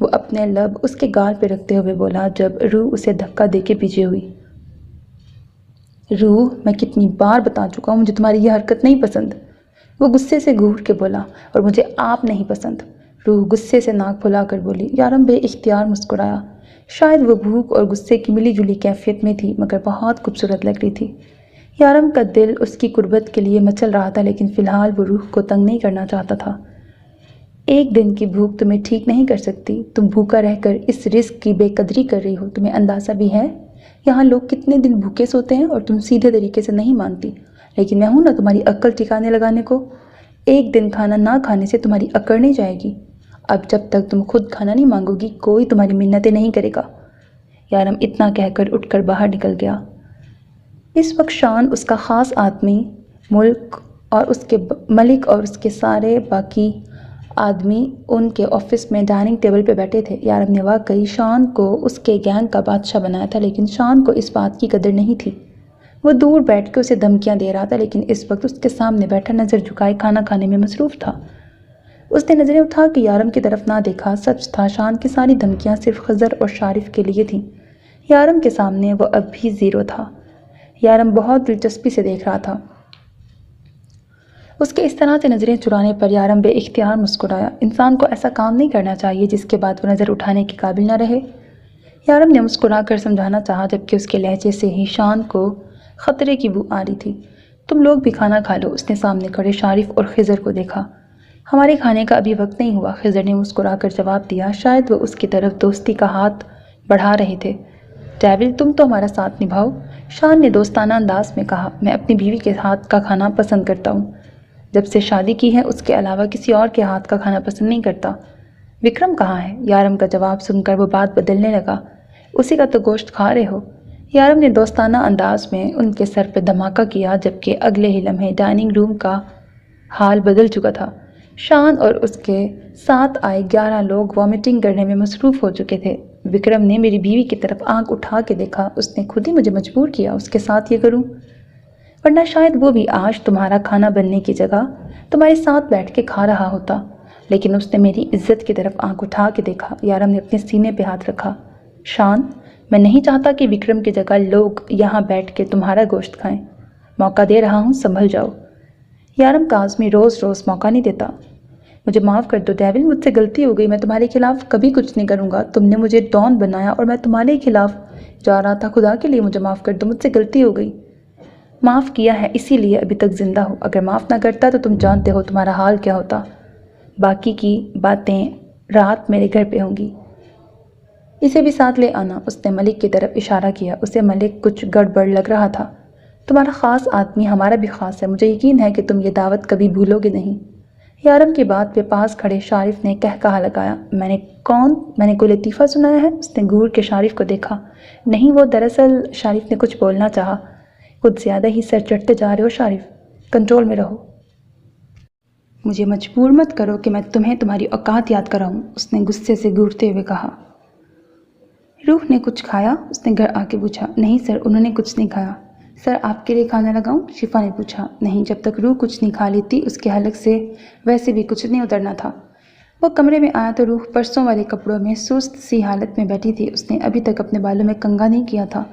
Speaker 1: وہ اپنے لب اس کے گال پہ رکھتے ہوئے بولا جب روح اسے دھکا دے کے پیچھے ہوئی۔ روح، میں کتنی بار بتا چکا ہوں مجھے تمہاری یہ حرکت نہیں پسند۔ وہ غصے سے گھونٹ کے بولا، اور مجھے آپ نہیں پسند۔ روح غصے سے ناک پھلا کر بولی۔ یارم بے اختیار مسکرایا۔ شاید وہ بھوک اور غصے کی ملی جلی کیفیت میں تھی مگر بہت خوبصورت لگ رہی تھی۔ یارم کا دل اس کی قربت کے لیے مچل رہا تھا لیکن فی الحال وہ روح کو تنگ نہیں کرنا چاہتا تھا۔ ایک دن کی بھوک تمہیں ٹھیک نہیں کر سکتی۔ تم بھوکا رہ کر اس رزق کی بے قدری کر رہی ہو۔ تمہیں اندازہ بھی ہے یہاں لوگ کتنے دن بھوکے سوتے ہیں اور تم سیدھے طریقے سے نہیں مانتی، لیکن میں ہوں نا تمہاری عقل ٹھکانے لگانے کو۔ ایک دن کھانا نہ کھانے سے تمہاری اکڑ نہیں جائے گی۔ اب جب تک تم خود کھانا نہیں مانگو گی کوئی تمہاری منتیں نہیں کرے گا۔ یارم اتنا کہہ کر اٹھ کر باہر نکل گیا۔ اس وقت شان، اس کا خاص آدمی، ملک اور اس کے سارے باقی آدمی ان کے آفس میں ڈائننگ ٹیبل پہ بیٹھے تھے۔ یارم نے واقعی شان کو اس کے گینگ کا بادشاہ بنایا تھا لیکن شان کو اس بات کی قدر نہیں تھی۔ وہ دور بیٹھ کے اسے دھمکیاں دے رہا تھا لیکن اس وقت اس کے سامنے بیٹھا نظر جھکائے کھانا کھانے میں مصروف تھا۔ اس نے نظریں اٹھا کے یارم کی طرف نہ دیکھا۔ سچ تھا شان کی ساری دھمکیاں صرف خضر اور شارف کے لیے تھیں۔ یارم کے سامنے وہ اب بھی زیرو تھا۔ یارم بہت دلچسپی سے دیکھ رہا تھا۔ اس کے اس طرح سے نظریں چرانے پر یارم بے اختیار مسکرایا۔ انسان کو ایسا کام نہیں کرنا چاہیے جس کے بعد وہ نظر اٹھانے کے قابل نہ رہے۔ یارم نے مسکرا کر سمجھانا چاہا جبکہ اس کے لہجے سے ہی شان کو خطرے کی بو آ رہی تھی۔ تم لوگ بھی کھانا کھا لو۔ اس نے سامنے کھڑے شارف اور خضر کو دیکھا۔ ہمارے کھانے کا ابھی وقت نہیں ہوا، خضر نے مسکرا کر جواب دیا۔ شاید وہ اس کی طرف دوستی کا ہاتھ بڑھا رہے تھے۔ ڈیول، تم تو ہمارا ساتھ نبھاؤ، شان نے دوستانہ انداز میں کہا۔ میں اپنی بیوی کے ہاتھ کا کھانا پسند کرتا ہوں۔ جب سے شادی کی ہے اس کے علاوہ کسی اور کے ہاتھ کا کھانا پسند نہیں کرتا۔ وکرم کہاں ہے؟ یارم کا جواب سن کر وہ بات بدلنے لگا۔ اسی کا تو گوشت کھا رہے ہو۔ یارم نے دوستانہ انداز میں ان کے سر پہ دھماکہ کیا جبکہ اگلے ہی لمحے ڈائننگ روم کا حال بدل چکا تھا۔ شان اور اس کے ساتھ آئے 11 لوگ وامٹنگ کرنے میں مصروف ہو چکے تھے۔ وکرم نے میری بیوی کی طرف آنکھ اٹھا کے دیکھا۔ اس نے خود ہی مجھے مجبور کیا اس کے ساتھ یہ کروں، ورنہ شاید وہ بھی آج تمہارا کھانا بننے کی جگہ تمہارے ساتھ بیٹھ کے کھا رہا ہوتا، لیکن اس نے میری عزت کی طرف آنکھ اٹھا کے دیکھا۔ یارم نے اپنے سینے پہ ہاتھ رکھا۔ شان، میں نہیں چاہتا کہ وکرم کی جگہ لوگ یہاں بیٹھ کے تمہارا گوشت کھائیں۔ موقع دے رہا ہوں، سنبھل جاؤ۔ یارم کاظمی روز روز موقع نہیں دیتا۔ مجھے معاف کر دو ڈیول، مجھ سے غلطی ہو گئی۔ میں تمہارے خلاف کبھی کچھ نہیں کروں گا۔ تم نے مجھے ڈان بنایا اور میں تمہارے خلاف جا رہا تھا۔ خدا کے لیے مجھے معاف کر دو، مجھ سے غلطی ہو گئی۔ معاف کیا ہے اسی لیے ابھی تک زندہ ہو، اگر معاف نہ کرتا تو تم جانتے ہو تمہارا حال کیا ہوتا۔ باقی کی باتیں رات میرے گھر پہ ہوں گی۔ اسے بھی ساتھ لے آنا۔ اس نے ملک کی طرف اشارہ کیا۔ اسے ملک کچھ گڑبڑ لگ رہا تھا۔ تمہارا خاص آدمی ہمارا بھی خاص ہے، مجھے یقین ہے کہ تم یہ دعوت کبھی بھولو گے نہیں۔ یارم کی بات پہ پاس کھڑے شارف نے کہا لگایا۔ میں نے کوئی لطیفہ سنایا ہے؟ اس نے گھور کے شارف کو دیکھا۔ نہیں، وہ دراصل شارف نے کچھ بولنا چاہا۔ کچھ زیادہ ہی سر چڑھتے جا رہے ہو شارف، کنٹرول میں رہو۔ مجھے مجبور مت کرو کہ میں تمہیں تمہاری اوقات یاد کراؤں، اس نے غصے سے گھورتے ہوئے کہا۔ روح نے کچھ کھایا؟ اس نے گھر آ کے پوچھا۔ نہیں سر، انہوں نے کچھ نہیں کھایا۔ سر، آپ کے لیے کھانا لگاؤں؟ شفا نے پوچھا۔ نہیں، جب تک روح کچھ نہیں کھا لیتی اس کے حلق سے ویسے بھی کچھ نہیں اترنا تھا۔ وہ کمرے میں آیا تو روح پرسوں والے کپڑوں میں سست سی حالت میں بیٹھی تھی۔ اس نے ابھی تک اپنے بالوں میں کنگھا نہیں کیا تھا۔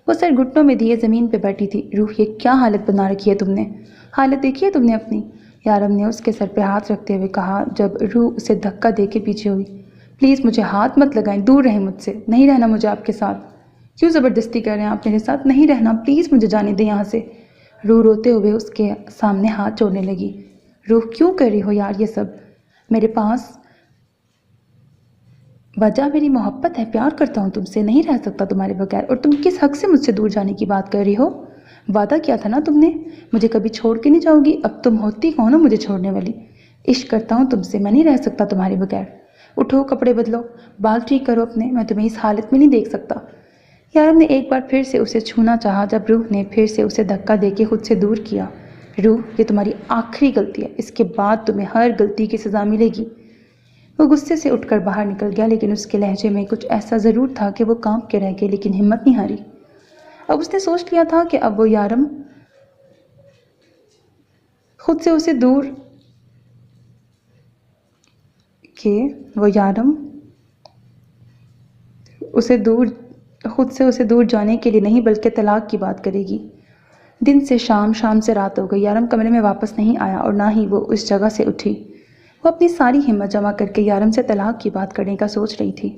Speaker 1: وہ سر گھٹنوں میں دیے زمین پہ بیٹھی تھی۔ روح، یہ کیا حالت بنا رکھی ہے تم نے؟ حالت دیکھی ہے تم نے اپنی؟ یارم نے اس کے سر پہ ہاتھ رکھتے ہوئے کہا جب روح اسے دھکا دے کے پیچھے ہوئی۔ پلیز مجھے ہاتھ مت لگائیں، دور رہیں مجھ سے، نہیں رہنا مجھے آپ کے ساتھ۔ کیوں زبردستی کر رہے ہیں آپ میرے ساتھ؟ نہیں رہنا، پلیز مجھے جانے دیں یہاں سے۔ روح روتے ہوئے اس کے سامنے ہاتھ جوڑنے لگی۔ روح، کیوں کر رہی ہو یار یہ سب؟ میرے پاس وجہ میری محبت ہے، پیار کرتا ہوں تم سے، نہیں رہ سکتا تمہارے بغیر، اور تم کس حق سے مجھ سے دور جانے کی بات کر رہی ہو؟ وعدہ کیا تھا نا تم نے، مجھے کبھی چھوڑ کے نہیں جاؤ گی۔ اب تم ہوتی کون ہو مجھے چھوڑنے والی؟ عشق کرتا ہوں تم سے، میں نہیں رہ سکتا تمہارے بغیر۔ اٹھو، کپڑے بدلو، بال ٹھیک کرو اپنے، میں تمہیں اس حالت میں نہیں دیکھ سکتا۔ یارم نے ایک بار پھر سے اسے چھونا چاہا جب روح نے پھر سے اسے دھکا دے کے خود سے دور کیا۔ روح، یہ تمہاری آخری غلطی ہے، اس کے بعد تمہیں ہر غلطی کی سزا ملے گی۔ وہ غصے سے اٹھ کر باہر نکل گیا لیکن اس کے لہجے میں کچھ ایسا ضرور تھا کہ وہ کانپ کے رہ گئے لیکن ہمت نہیں ہاری۔ اب اس نے سوچ لیا تھا کہ اب وہ یارم خود سے اسے دور خود سے اسے دور جانے کے لیے نہیں بلکہ طلاق کی بات کرے گی۔ دن سے شام، شام سے رات ہو گئی، یارم کمرے میں واپس نہیں آیا اور نہ ہی وہ اس جگہ سے اٹھی۔ وہ اپنی ساری ہمت جمع کر کے یارم سے طلاق کی بات کرنے کا سوچ رہی تھی۔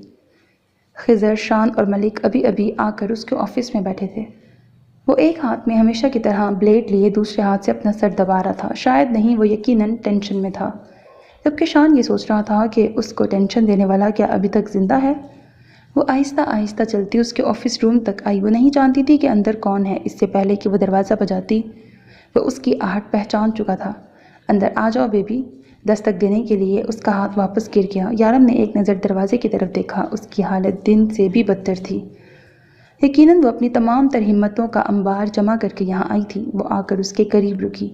Speaker 1: خضر، شان اور ملک ابھی ابھی آ کر اس کے آفس میں بیٹھے تھے۔ وہ ایک ہاتھ میں ہمیشہ کی طرح بلیڈ لیے دوسرے ہاتھ سے اپنا سر دبا رہا تھا، شاید نہیں، وہ یقیناً ٹینشن میں تھا، جبکہ شان یہ سوچ رہا تھا کہ اس کو ٹینشن دینے والا کیا ابھی تک زندہ ہے۔ وہ آہستہ آہستہ چلتی اس کے آفس روم تک آئی۔ وہ نہیں جانتی تھی کہ اندر کون ہے، اس سے پہلے کہ وہ دروازہ بجاتی وہ اس کی آہٹ پہچان چکا تھا۔ اندر آ جاؤ بیبی، دستک دینے کے لیے اس کا ہاتھ واپس گر گیا۔ یارم نے ایک نظر دروازے کی طرف دیکھا، اس کی حالت دن سے بھی بدتر تھی۔ یقیناً وہ اپنی تمام تر ہمتوں کا انبار جمع کر کے یہاں آئی تھی۔ وہ آ کر اس کے قریب رکی۔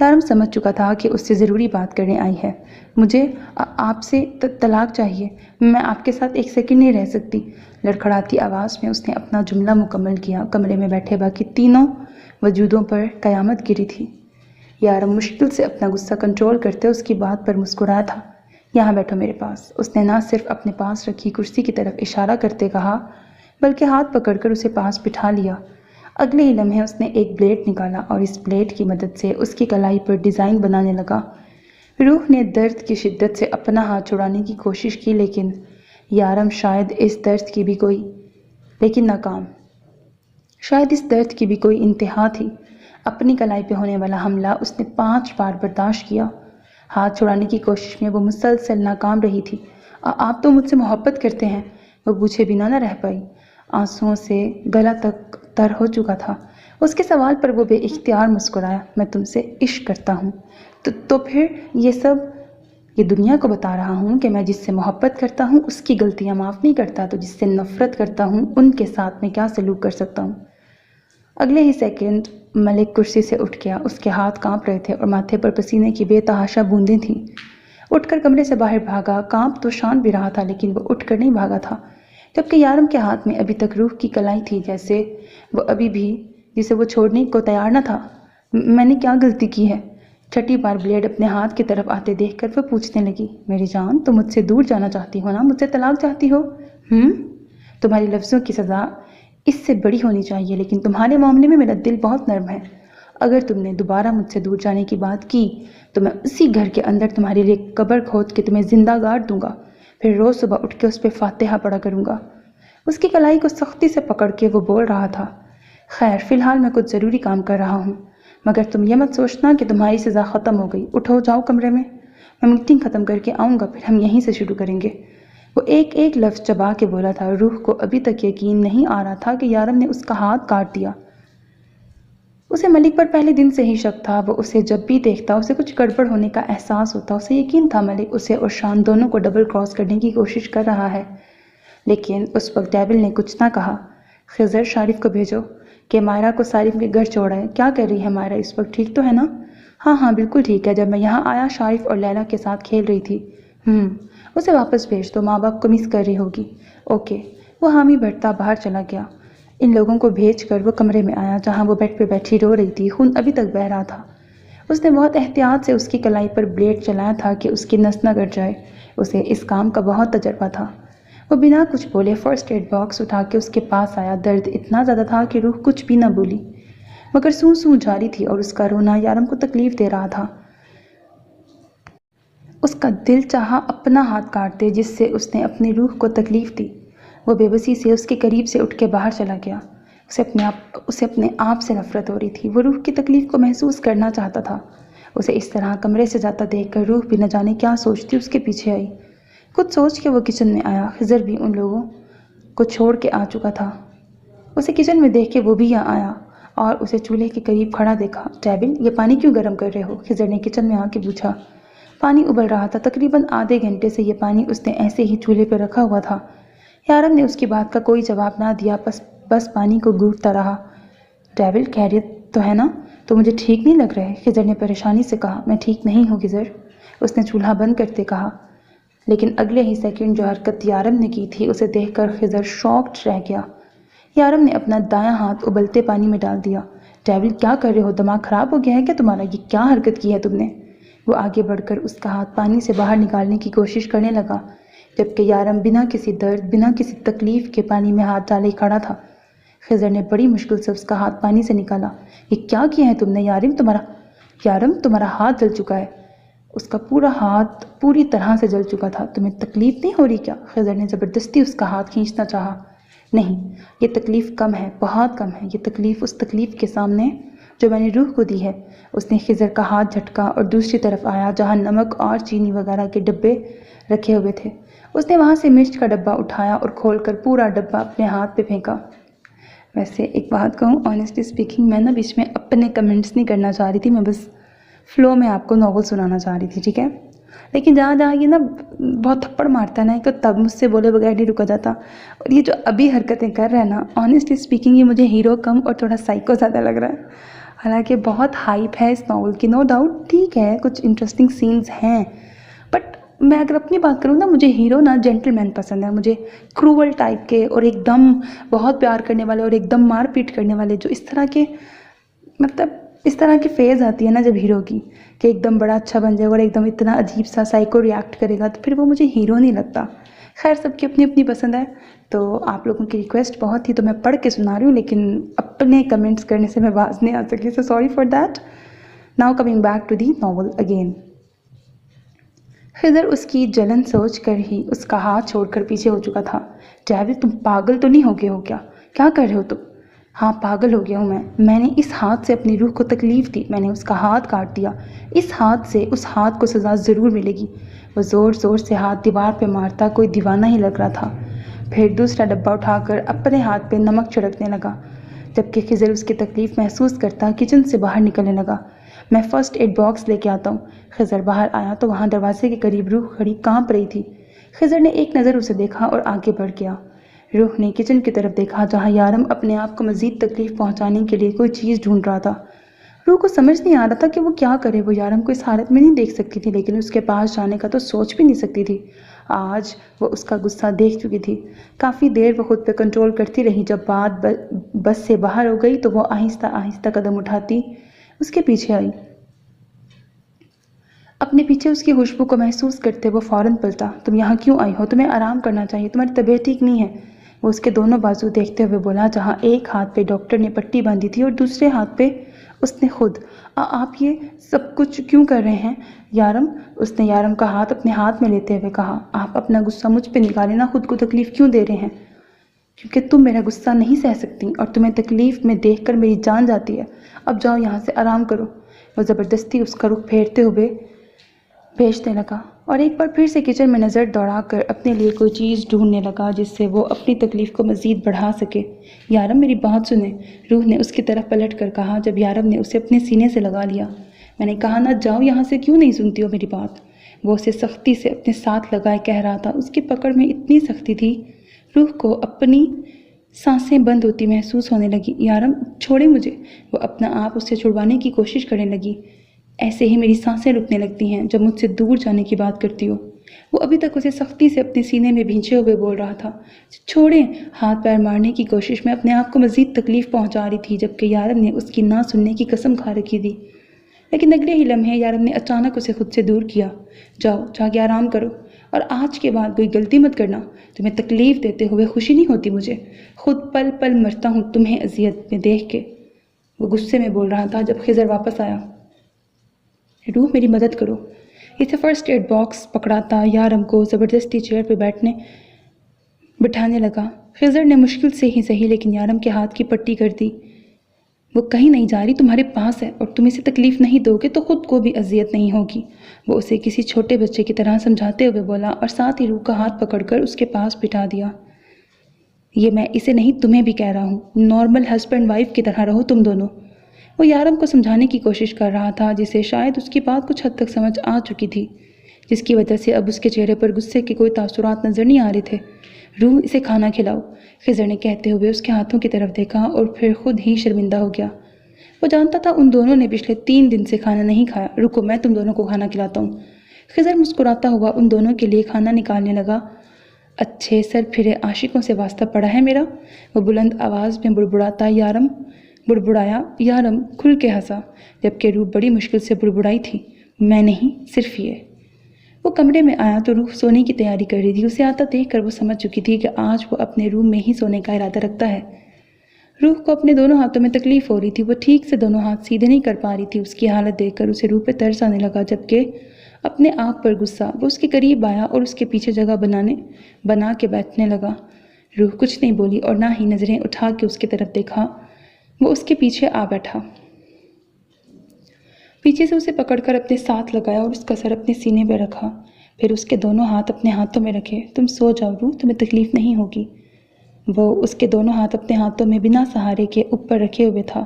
Speaker 1: یارم سمجھ چکا تھا کہ اس سے ضروری بات کرنے آئی ہے۔ مجھے آپ سے طلاق چاہیے، میں آپ کے ساتھ ایک سیکنڈ نہیں رہ سکتی، لڑکھڑاتی آواز میں اس نے اپنا جملہ مکمل کیا۔ کمرے میں بیٹھے باقی تینوں وجودوں پر قیامت گری تھی۔ یارم مشکل سے اپنا غصہ کنٹرول کرتے اس کی بات پر مسکرایا تھا۔ یہاں بیٹھو میرے پاس، اس نے نہ صرف اپنے پاس رکھی کرسی کی طرف اشارہ کرتے کہا بلکہ ہاتھ پکڑ کر اسے پاس بٹھا لیا۔ اگلے ہی لمحے اس نے ایک بلیڈ نکالا اور اس بلیڈ کی مدد سے اس کی کلائی پر ڈیزائن بنانے لگا۔ روح نے درد کی شدت سے اپنا ہاتھ چھڑانے کی کوشش کی لیکن ناکام۔ شاید اس درد کی بھی کوئی انتہا تھی۔ اپنی کلائی پہ ہونے والا حملہ اس نے 5 بار برداشت کیا۔ ہاتھ چھڑانے کی کوشش میں وہ مسلسل ناکام رہی تھی۔ آپ تو مجھ سے محبت کرتے ہیں، وہ پوچھے بنا نہ رہ پائی۔ آنسوؤں سے گلا تک تر ہو چکا تھا۔ اس کے سوال پر وہ بے اختیار مسکرایا۔ میں تم سے عشق کرتا ہوں۔ تو پھر یہ دنیا کو بتا رہا ہوں کہ میں جس سے محبت کرتا ہوں اس کی غلطیاں معاف نہیں کرتا، تو جس سے نفرت کرتا ہوں ان کے ساتھ میں کیا سلوک کر سکتا ہوں۔ اگلے ہی سیکنڈ ملک کرسی سے اٹھ گیا۔ اس کے ہاتھ کانپ رہے تھے اور ماتھے پر پسینے کی بے تحاشا بوندیں تھیں۔ اٹھ کر کمرے سے باہر بھاگا۔ کانپ تو شان بھی رہا تھا لیکن وہ اٹھ کر نہیں بھاگا تھا، جبکہ یارم کے ہاتھ میں ابھی تک روح کی کلائی تھی، جسے وہ چھوڑنے کو تیار نہ تھا۔ میں نے کیا غلطی کی ہے؟ چھٹی بار بلیڈ اپنے ہاتھ کی طرف آتے دیکھ کر وہ پوچھنے لگی۔ میری جان، تم مجھ سے دور جانا چاہتی ہو نا؟ مجھ سے طلاق چاہتی ہو؟ تمہاری لفظوں کی سزا اس سے بڑی ہونی چاہیے، لیکن تمہارے معاملے میں میرا دل بہت نرم ہے۔ اگر تم نے دوبارہ مجھ سے دور جانے کی بات کی تو میں اسی گھر کے اندر تمہارے لیے قبر کھود کے تمہیں زندہ گاڑ دوں گا، پھر روز صبح اٹھ کے اس پہ فاتحہ پڑھا کروں گا۔ اس کی کلائی کو سختی سے پکڑ کے وہ بول رہا تھا۔ خیر، فی الحال میں کچھ ضروری کام کر رہا ہوں، مگر تم یہ مت سوچنا کہ تمہاری سزا ختم ہو گئی۔ اٹھو، جاؤ کمرے میں، میں میٹنگ ختم کر کے آؤں گا، پھر ہم یہیں سے شروع کریں گے۔ وہ ایک ایک لفظ چبا کے بولا تھا۔ روح کو ابھی تک یقین نہیں آ رہا تھا کہ یارم نے اس کا ہاتھ کاٹ دیا۔ اسے ملک پر پہلے دن سے ہی شک تھا۔ وہ اسے جب بھی دیکھتا اسے کچھ گڑبڑ ہونے کا احساس ہوتا۔ اسے یقین تھا ملک اسے اور شان دونوں کو ڈبل کراس کرنے کی کوشش کر رہا ہے، لیکن اس وقت ڈیول نے کچھ نہ کہا۔ خضر، شارف کو بھیجو کہ مائرہ کو صارف کے گھر چھوڑائے۔ کیا کر رہی ہے مائرہ اس وقت؟ ٹھیک تو ہے نا؟ ہاں بالکل ٹھیک ہے، جب میں یہاں آیا شارف اور لیلا کے ساتھ کھیل رہی تھی۔ اسے واپس بھیج دو، ماں باپ کو مس کر رہی ہوگی۔ اوکے۔ وہ حامی بھرتا باہر چلا گیا۔ ان لوگوں کو بھیج کر وہ کمرے میں آیا جہاں وہ بیڈ پہ بیٹھی رو رہی تھی۔ خون ابھی تک بہہ رہا تھا۔ اس نے بہت احتیاط سے اس کی کلائی پر بلیڈ چلایا تھا کہ اس کی نس نہ کٹ جائے۔ اسے اس کام کا بہت تجربہ تھا۔ وہ بنا کچھ بولے فرسٹ ایڈ باکس اٹھا کے اس کے پاس آیا۔ درد اتنا زیادہ تھا کہ روح کچھ بھی نہ بولی، مگر سوں سوں جاری تھی اور اس کا رونا یارم کو تکلیف دے رہا تھا۔ اس کا دل چاہا اپنا ہاتھ کاٹ دے جس سے اس نے اپنی روح کو تکلیف دی۔ وہ بے بسی سے اس کے قریب سے اٹھ کے باہر چلا گیا۔ اسے اپنے آپ سے نفرت ہو رہی تھی۔ وہ روح کی تکلیف کو محسوس کرنا چاہتا تھا۔ اسے اس طرح کمرے سے جاتا دیکھ کر روح بھی نہ جانے کیا سوچتی اس کے پیچھے آئی۔ کچھ سوچ کے وہ کچن میں آیا۔ خضر بھی ان لوگوں کو چھوڑ کے آ چکا تھا۔ اسے کچن میں دیکھ کے وہ بھی یہاں آیا اور اسے چولہے کے قریب کھڑا دیکھا۔ ڈیول، یہ پانی کیوں گرم کر رہے ہو؟ خضر نے کچن میں آ کے پوچھا۔ پانی ابل رہا تھا، تقریباً آدھے گھنٹے سے یہ پانی اس نے ایسے ہی چولہے پہ رکھا ہوا تھا۔ یارم نے اس کی بات کا کوئی جواب نہ دیا، بس پانی کو گھونٹتا رہا۔ ڈیول، خیریت تو ہے نا؟ تو مجھے ٹھیک نہیں لگ رہے، خضر نے پریشانی سے کہا۔ میں ٹھیک نہیں ہوں خضر، اس نے چولہا بند کرتے کہا۔ لیکن اگلے ہی سیکنڈ جو حرکت یارم نے کی تھی اسے دیکھ کر خضر شاکڈ رہ گیا۔ یارم نے اپنا دایاں ہاتھ ابلتے پانی میں ڈال دیا۔ ڈیول، کیا کر رہے ہو؟ دماغ خراب ہو گیا ہے کیا تمہارا؟ یہ کیا حرکت کی ہے تم نے؟ وہ آگے بڑھ کر اس کا ہاتھ پانی سے باہر نکالنے کی کوشش کرنے لگا۔ جبکہ یارم بنا کسی درد بنا کسی تکلیف کے پانی میں ہاتھ ڈالے کھڑا تھا۔ خضر نے بڑی مشکل سے اس کا ہاتھ پانی سے نکالا۔ یہ کیا کیا ہے تم نے یارم؟ تمہارا ہاتھ جل چکا ہے۔ اس کا پورا ہاتھ پوری طرح سے جل چکا تھا۔ تمہیں تکلیف نہیں ہو رہی کیا؟ خضر نے زبردستی اس کا ہاتھ کھینچنا چاہا۔ نہیں، یہ تکلیف کم ہے، بہت کم ہے۔ یہ تکلیف اس تکلیف کے سامنے جو میں نے روح کو دی ہے۔ اس نے خضر کا ہاتھ جھٹکا اور دوسری طرف آیا جہاں نمک اور چینی وغیرہ کے ڈبے رکھے ہوئے تھے۔ اس نے وہاں سے مرچ کا ڈبہ اٹھایا اور کھول کر پورا ڈبہ اپنے ہاتھ پہ پھینکا۔ ویسے ایک بات کہوں، آنیسٹلی اسپیکنگ، میں بیچ میں اپنے کمنٹس نہیں کرنا چاہ رہی تھی، میں بس فلو میں آپ کو ناول سنانا چاہ رہی تھی، ٹھیک ہے؟ لیکن جہاں یہ بہت تھپڑ مارتا ہے نا، تو تب مجھ سے بولے بغیر نہیں رکا جاتا۔ اور یہ جو ابھی حرکتیں کر رہا ہے نا، آنیسٹلی اسپیکنگ یہ مجھے ہیرو کم اور تھوڑا سائیکو زیادہ لگ رہا ہے۔ حالانکہ بہت ہائپ ہے اس ناول کی، نو ڈاؤٹ، ٹھیک ہے، کچھ انٹرسٹنگ سینز ہیں، بٹ میں اگر اپنی بات کروں نا، مجھے ہیرو جینٹل مین پسند ہے۔ مجھے کروول ٹائپ کے اور ایک دم بہت پیار کرنے والے اور ایک دم مار پیٹ کرنے والے، جو اس طرح کی فیز آتی ہے نا جب ہیرو کی، کہ ایک دم بڑا اچھا بن جائے اور ایک دم اتنا عجیب سا سائیکو ریاکٹ کرے گا، تو پھر وہ مجھے ہیرو نہیں لگتا۔ خیر، سب کی اپنی اپنی پسند ہے، تو آپ لوگوں کی ریکویسٹ بہت تھی تو میں پڑھ کے سنا رہی ہوں، لیکن اپنے کمنٹس کرنے سے میں باز نہیں آ سکی، so sorry for that. Now coming back to the novel again. Khizar اس کی جلن سوچ کر ہی اس کا ہاتھ چھوڑ کر پیچھے ہو چکا تھا۔ جاوید، تم پاگل تو نہیں ہو گئے ہو کیا؟ کیا کر رہے ہو تم؟ ہاں، پاگل ہو گیا ہوں میں نے اس ہاتھ سے اپنی روح کو تکلیف دی، میں نے اس کا ہاتھ کاٹ دیا۔ اس ہاتھ سے اس ہاتھ کو سزا ضرور ملے گی۔ وہ زور زور سے ہاتھ دیوار پہ مارتا کوئی دیوانہ ہی لگ رہا تھا۔ پھر دوسرا ڈبہ اٹھا کر اپنے ہاتھ پہ نمک چھڑکنے لگا، جبکہ خضر اس کی تکلیف محسوس کرتا کچن سے باہر نکلنے لگا۔ میں فرسٹ ایڈ باکس لے کے آتا ہوں۔ خضر باہر آیا تو وہاں دروازے کے قریب روح کھڑی کانپ رہی تھی۔ خضر نے ایک نظر اسے دیکھا اور آگے بڑھ گیا۔ روح نے کچن کی طرف دیکھا جہاں یارم اپنے آپ کو مزید تکلیف پہنچانے کے لیے کوئی چیز ڈھونڈ رہا تھا۔ روح کو سمجھ نہیں آ رہا تھا کہ وہ کیا کرے۔ وہ یارم کو اس حالت میں نہیں دیکھ سکتی تھی، لیکن اس کے پاس جانے کا تو سوچ بھی نہیں سکتی تھی۔ آج وہ اس کا غصہ دیکھ چکی تھی۔ کافی دیر وہ خود پہ کنٹرول کرتی رہی۔ جب بات بس سے باہر ہو گئی تو وہ آہستہ آہستہ قدم اٹھاتی اس کے پیچھے آئی۔ اپنے پیچھے اس کی خوشبو کو محسوس کرتے وہ فوراً پلٹا۔ تم یہاں کیوں آئی ہو؟ تمہیں آرام کرنا چاہیے، تمہاری طبیعت ٹھیک نہیں ہے۔ وہ اس کے دونوں بازو دیکھتے ہوئے بولا، جہاں ایک ہاتھ پہ ڈاکٹر نے پٹی باندھی تھی اور دوسرے ہاتھ پہ اس نے خود۔ آپ یہ سب کچھ کیوں کر رہے ہیں یارم؟ اس نے یارم کا ہاتھ اپنے ہاتھ میں لیتے ہوئے کہا۔ آپ اپنا غصہ مجھ پہ نکالیں نا، خود کو تکلیف کیوں دے رہے ہیں؟ کیونکہ تم میرا غصہ نہیں سہ سکتی اور تمہیں تکلیف میں دیکھ کر میری جان جاتی ہے۔ اب جاؤ یہاں سے، آرام کرو۔ وہ زبردستی اس کا رخ پھیرتے ہوئے بھیجنے لگا اور ایک بار پھر سے کچن میں نظر دوڑا کر اپنے لیے کوئی چیز ڈھونڈنے لگا جس سے وہ اپنی تکلیف کو مزید بڑھا سکے۔ یارم، میری بات سنیں، روح نے اس کی طرف پلٹ کر کہا جب یارم نے اسے اپنے سینے سے لگا لیا۔ میں نے کہا نا جاؤ یہاں سے، کیوں نہیں سنتی ہو میری بات؟ وہ اسے سختی سے اپنے ساتھ لگائے کہہ رہا تھا۔ اس کی پکڑ میں اتنی سختی تھی، روح کو اپنی سانسیں بند ہوتی محسوس ہونے لگی۔ یارم، چھوڑے مجھے۔ وہ اپنا آپ اس سے چھڑوانے کی کوشش کرنے لگی۔ ایسے ہی میری سانسیں رکنے لگتی ہیں جب مجھ سے دور جانے کی بات کرتی ہو۔ وہ ابھی تک اسے سختی سے اپنے سینے میں بھینچے ہوئے بول رہا تھا۔ چھوڑیں۔ ہاتھ پیر مارنے کی کوشش میں اپنے آپ کو مزید تکلیف پہنچا رہی تھی، جبکہ یارم نے اس کی نہ سننے کی قسم کھا رکھی تھی۔ لیکن اگلے ہی لمحے یارم نے اچانک اسے خود سے دور کیا۔ جاؤ، جا کے آرام کرو، اور آج کے بعد کوئی غلطی مت کرنا۔ تمہیں تکلیف دیتے ہوئے خوشی نہیں ہوتی مجھے، خود پل پل مرتا ہوں تمہیں اذیت میں دیکھ کے۔ وہ غصے میں بول رہا تھا جب خضر واپس آیا۔ روح، میری مدد کرو۔ اسے فرسٹ ایڈ باکس پکڑاتا یارم کو زبردستی چیئر پہ بٹھانے لگا۔ خضر نے مشکل سے ہی صحیح لیکن یارم کے ہاتھ کی پٹی کر دی۔ وہ کہیں نہیں جا رہی، تمہارے پاس ہے، اور تم اسے تکلیف نہیں دو گے تو خود کو بھی اذیت نہیں ہوگی۔ وہ اسے کسی چھوٹے بچے کی طرح سمجھاتے ہوئے بولا اور ساتھ ہی روح کا ہاتھ پکڑ کر اس کے پاس بٹھا دیا۔ یہ میں اسے نہیں تمہیں بھی کہہ رہا ہوں، نارمل ہسبینڈ وائف کی طرح رہو تم دونوں۔ وہ یارم کو سمجھانے کی کوشش کر رہا تھا، جسے شاید اس کی بات کچھ حد تک سمجھ آ چکی تھی، جس کی وجہ سے اب اس کے چہرے پر غصے کے کوئی تاثرات نظر نہیں آ رہے تھے۔ روح، اسے کھانا کھلاؤ، خضر نے کہتے ہوئے اس کے ہاتھوں کی طرف دیکھا اور پھر خود ہی شرمندہ ہو گیا۔ وہ جانتا تھا ان دونوں نے پچھلے 3 دن سے کھانا نہیں کھایا۔ رکو، میں تم دونوں کو کھانا کھلاتا ہوں۔ خضر مسکراتا ہوا ان دونوں کے لیے کھانا نکالنے لگا۔ اچھے سر پھرے عاشقوں سے واسطہ پڑا ہے میرا، وہ بلند آواز میں بڑبڑایا۔ یارم کھل کے ہنسا، جبکہ روح بڑی مشکل سے بڑبڑائی تھی۔ میں نہیں، صرف یہ۔ وہ کمرے میں آیا تو روح سونے کی تیاری کر رہی تھی۔ اسے آتا دیکھ کر وہ سمجھ چکی تھی کہ آج وہ اپنے روم میں ہی سونے کا ارادہ رکھتا ہے۔ روح کو اپنے دونوں ہاتھوں میں تکلیف ہو رہی تھی، وہ ٹھیک سے دونوں ہاتھ سیدھے نہیں کر پا رہی تھی۔ اس کی حالت دیکھ کر اسے روح پہ ترس آنے لگا، جبکہ اپنے آپ پر غصہ۔ وہ اس کے قریب آیا اور اس کے پیچھے جگہ بنا کے بیٹھنے لگا۔ روح کچھ نہیں بولی اور نہ ہی نظریں اٹھا کے اس کی طرف دیکھا۔ وہ اس کے پیچھے آ بیٹھا، پیچھے سے اسے پکڑ کر اپنے ساتھ لگایا اور اس کا سر اپنے سینے پہ رکھا، پھر اس کے دونوں ہاتھ اپنے ہاتھوں میں رکھے۔ تم سو جاؤ روح، تمہیں تکلیف نہیں ہوگی۔ وہ اس کے دونوں ہاتھ اپنے ہاتھوں میں بنا سہارے کے اوپر رکھے ہوئے تھا،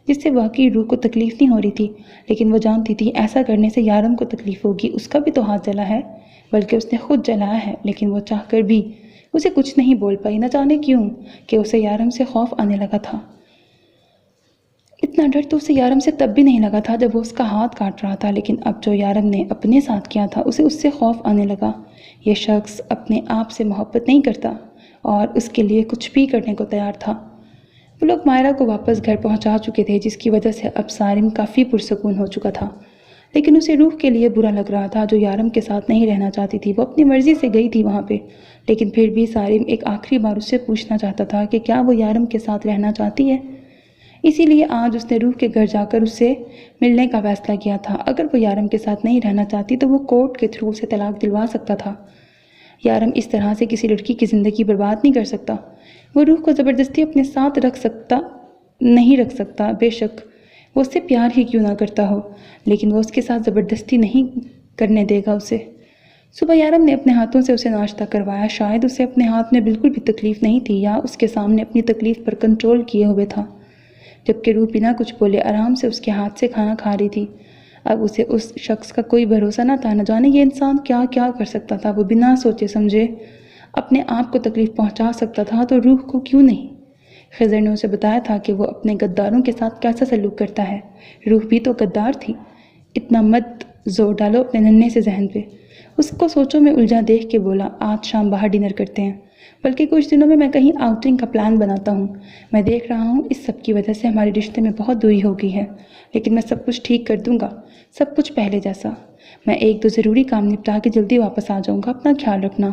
Speaker 1: جس سے واقعی روح کو تکلیف نہیں ہو رہی تھی، لیکن وہ جانتی تھی ایسا کرنے سے یارم کو تکلیف ہوگی۔ اس کا بھی تو ہاتھ جلا ہے، بلکہ اس نے خود جلایا ہے، لیکن وہ چاہ کر بھی اسے کچھ نہیں بول پائی، نہ جانے کیوں کہ اسے یارم سے خوف آنے لگا تھا۔ اتنا ڈر تو اسے یارم سے تب بھی نہیں لگا تھا جب وہ اس کا ہاتھ کاٹ رہا تھا، لیکن اب جو یارم نے اپنے ساتھ کیا تھا اسے اس سے خوف آنے لگا۔ یہ شخص اپنے آپ سے محبت نہیں کرتا اور اس کے لیے کچھ بھی کرنے کو تیار تھا۔ وہ لوگ مائرہ کو واپس گھر پہنچا چکے تھے، جس کی وجہ سے اب سارم کافی پرسکون ہو چکا تھا، لیکن اسے روح کے لیے برا لگ رہا تھا جو یارم کے ساتھ نہیں رہنا چاہتی تھی۔ وہ اپنی مرضی سے گئی تھی وہاں پہ، لیکن پھر بھی سارم ایک آخری بار اس سے پوچھنا چاہتا تھا کہ کیا وہ یارم کے ساتھ رہنا چاہتی ہے۔ اسی لیے آج اس نے روح کے گھر جا کر اس سے ملنے کا فیصلہ کیا تھا۔ اگر وہ یارم کے ساتھ نہیں رہنا چاہتی تو وہ کورٹ کے تھرو اسے طلاق دلوا سکتا تھا۔ یارم اس طرح سے کسی لڑکی کی زندگی برباد نہیں کر سکتا۔ وہ روح کو زبردستی اپنے ساتھ نہیں رکھ سکتا، بے شک وہ اس سے پیار ہی کیوں نہ کرتا ہو، لیکن وہ اس کے ساتھ زبردستی نہیں کرنے دے گا اسے۔ صبح یارم نے اپنے ہاتھوں سے اسے ناشتہ کروایا۔ شاید اسے اپنے ہاتھ میں بالکل بھی تکلیف نہیں تھی یا اس کے سامنے اپنی تکلیف پر کنٹرول کیے ہوئے تھا، جبکہ روح بنا کچھ بولے آرام سے اس کے ہاتھ سے کھانا کھا رہی تھی۔ اب اسے اس شخص کا کوئی بھروسہ نہ تھا، نہ جانے یہ انسان کیا کیا کر سکتا تھا۔ وہ بنا سوچے سمجھے اپنے آپ کو تکلیف پہنچا سکتا تھا تو روح کو کیوں نہیں؟ خضر نے اسے بتایا تھا کہ وہ اپنے غداروں کے ساتھ کیسا سلوک کرتا ہے۔ روح بھی تو غدار تھی۔ اتنا مت زور ڈالو اپنے ننھے سے ذہن پہ۔ اس کو سوچوں میں الجھا دیکھ کے بولا، آج شام باہر ڈنر کرتے ہیں، بلکہ کچھ دنوں میں کہیں آؤٹنگ کا پلان بناتا ہوں۔ میں دیکھ رہا ہوں اس سب کی وجہ سے ہمارے رشتے میں بہت دوری ہو گئی ہے، لیکن میں سب کچھ ٹھیک کر دوں گا، سب کچھ پہلے جیسا۔ میں ایک دو ضروری کام نپٹا کے جلدی واپس آ جاؤں گا، اپنا خیال رکھنا۔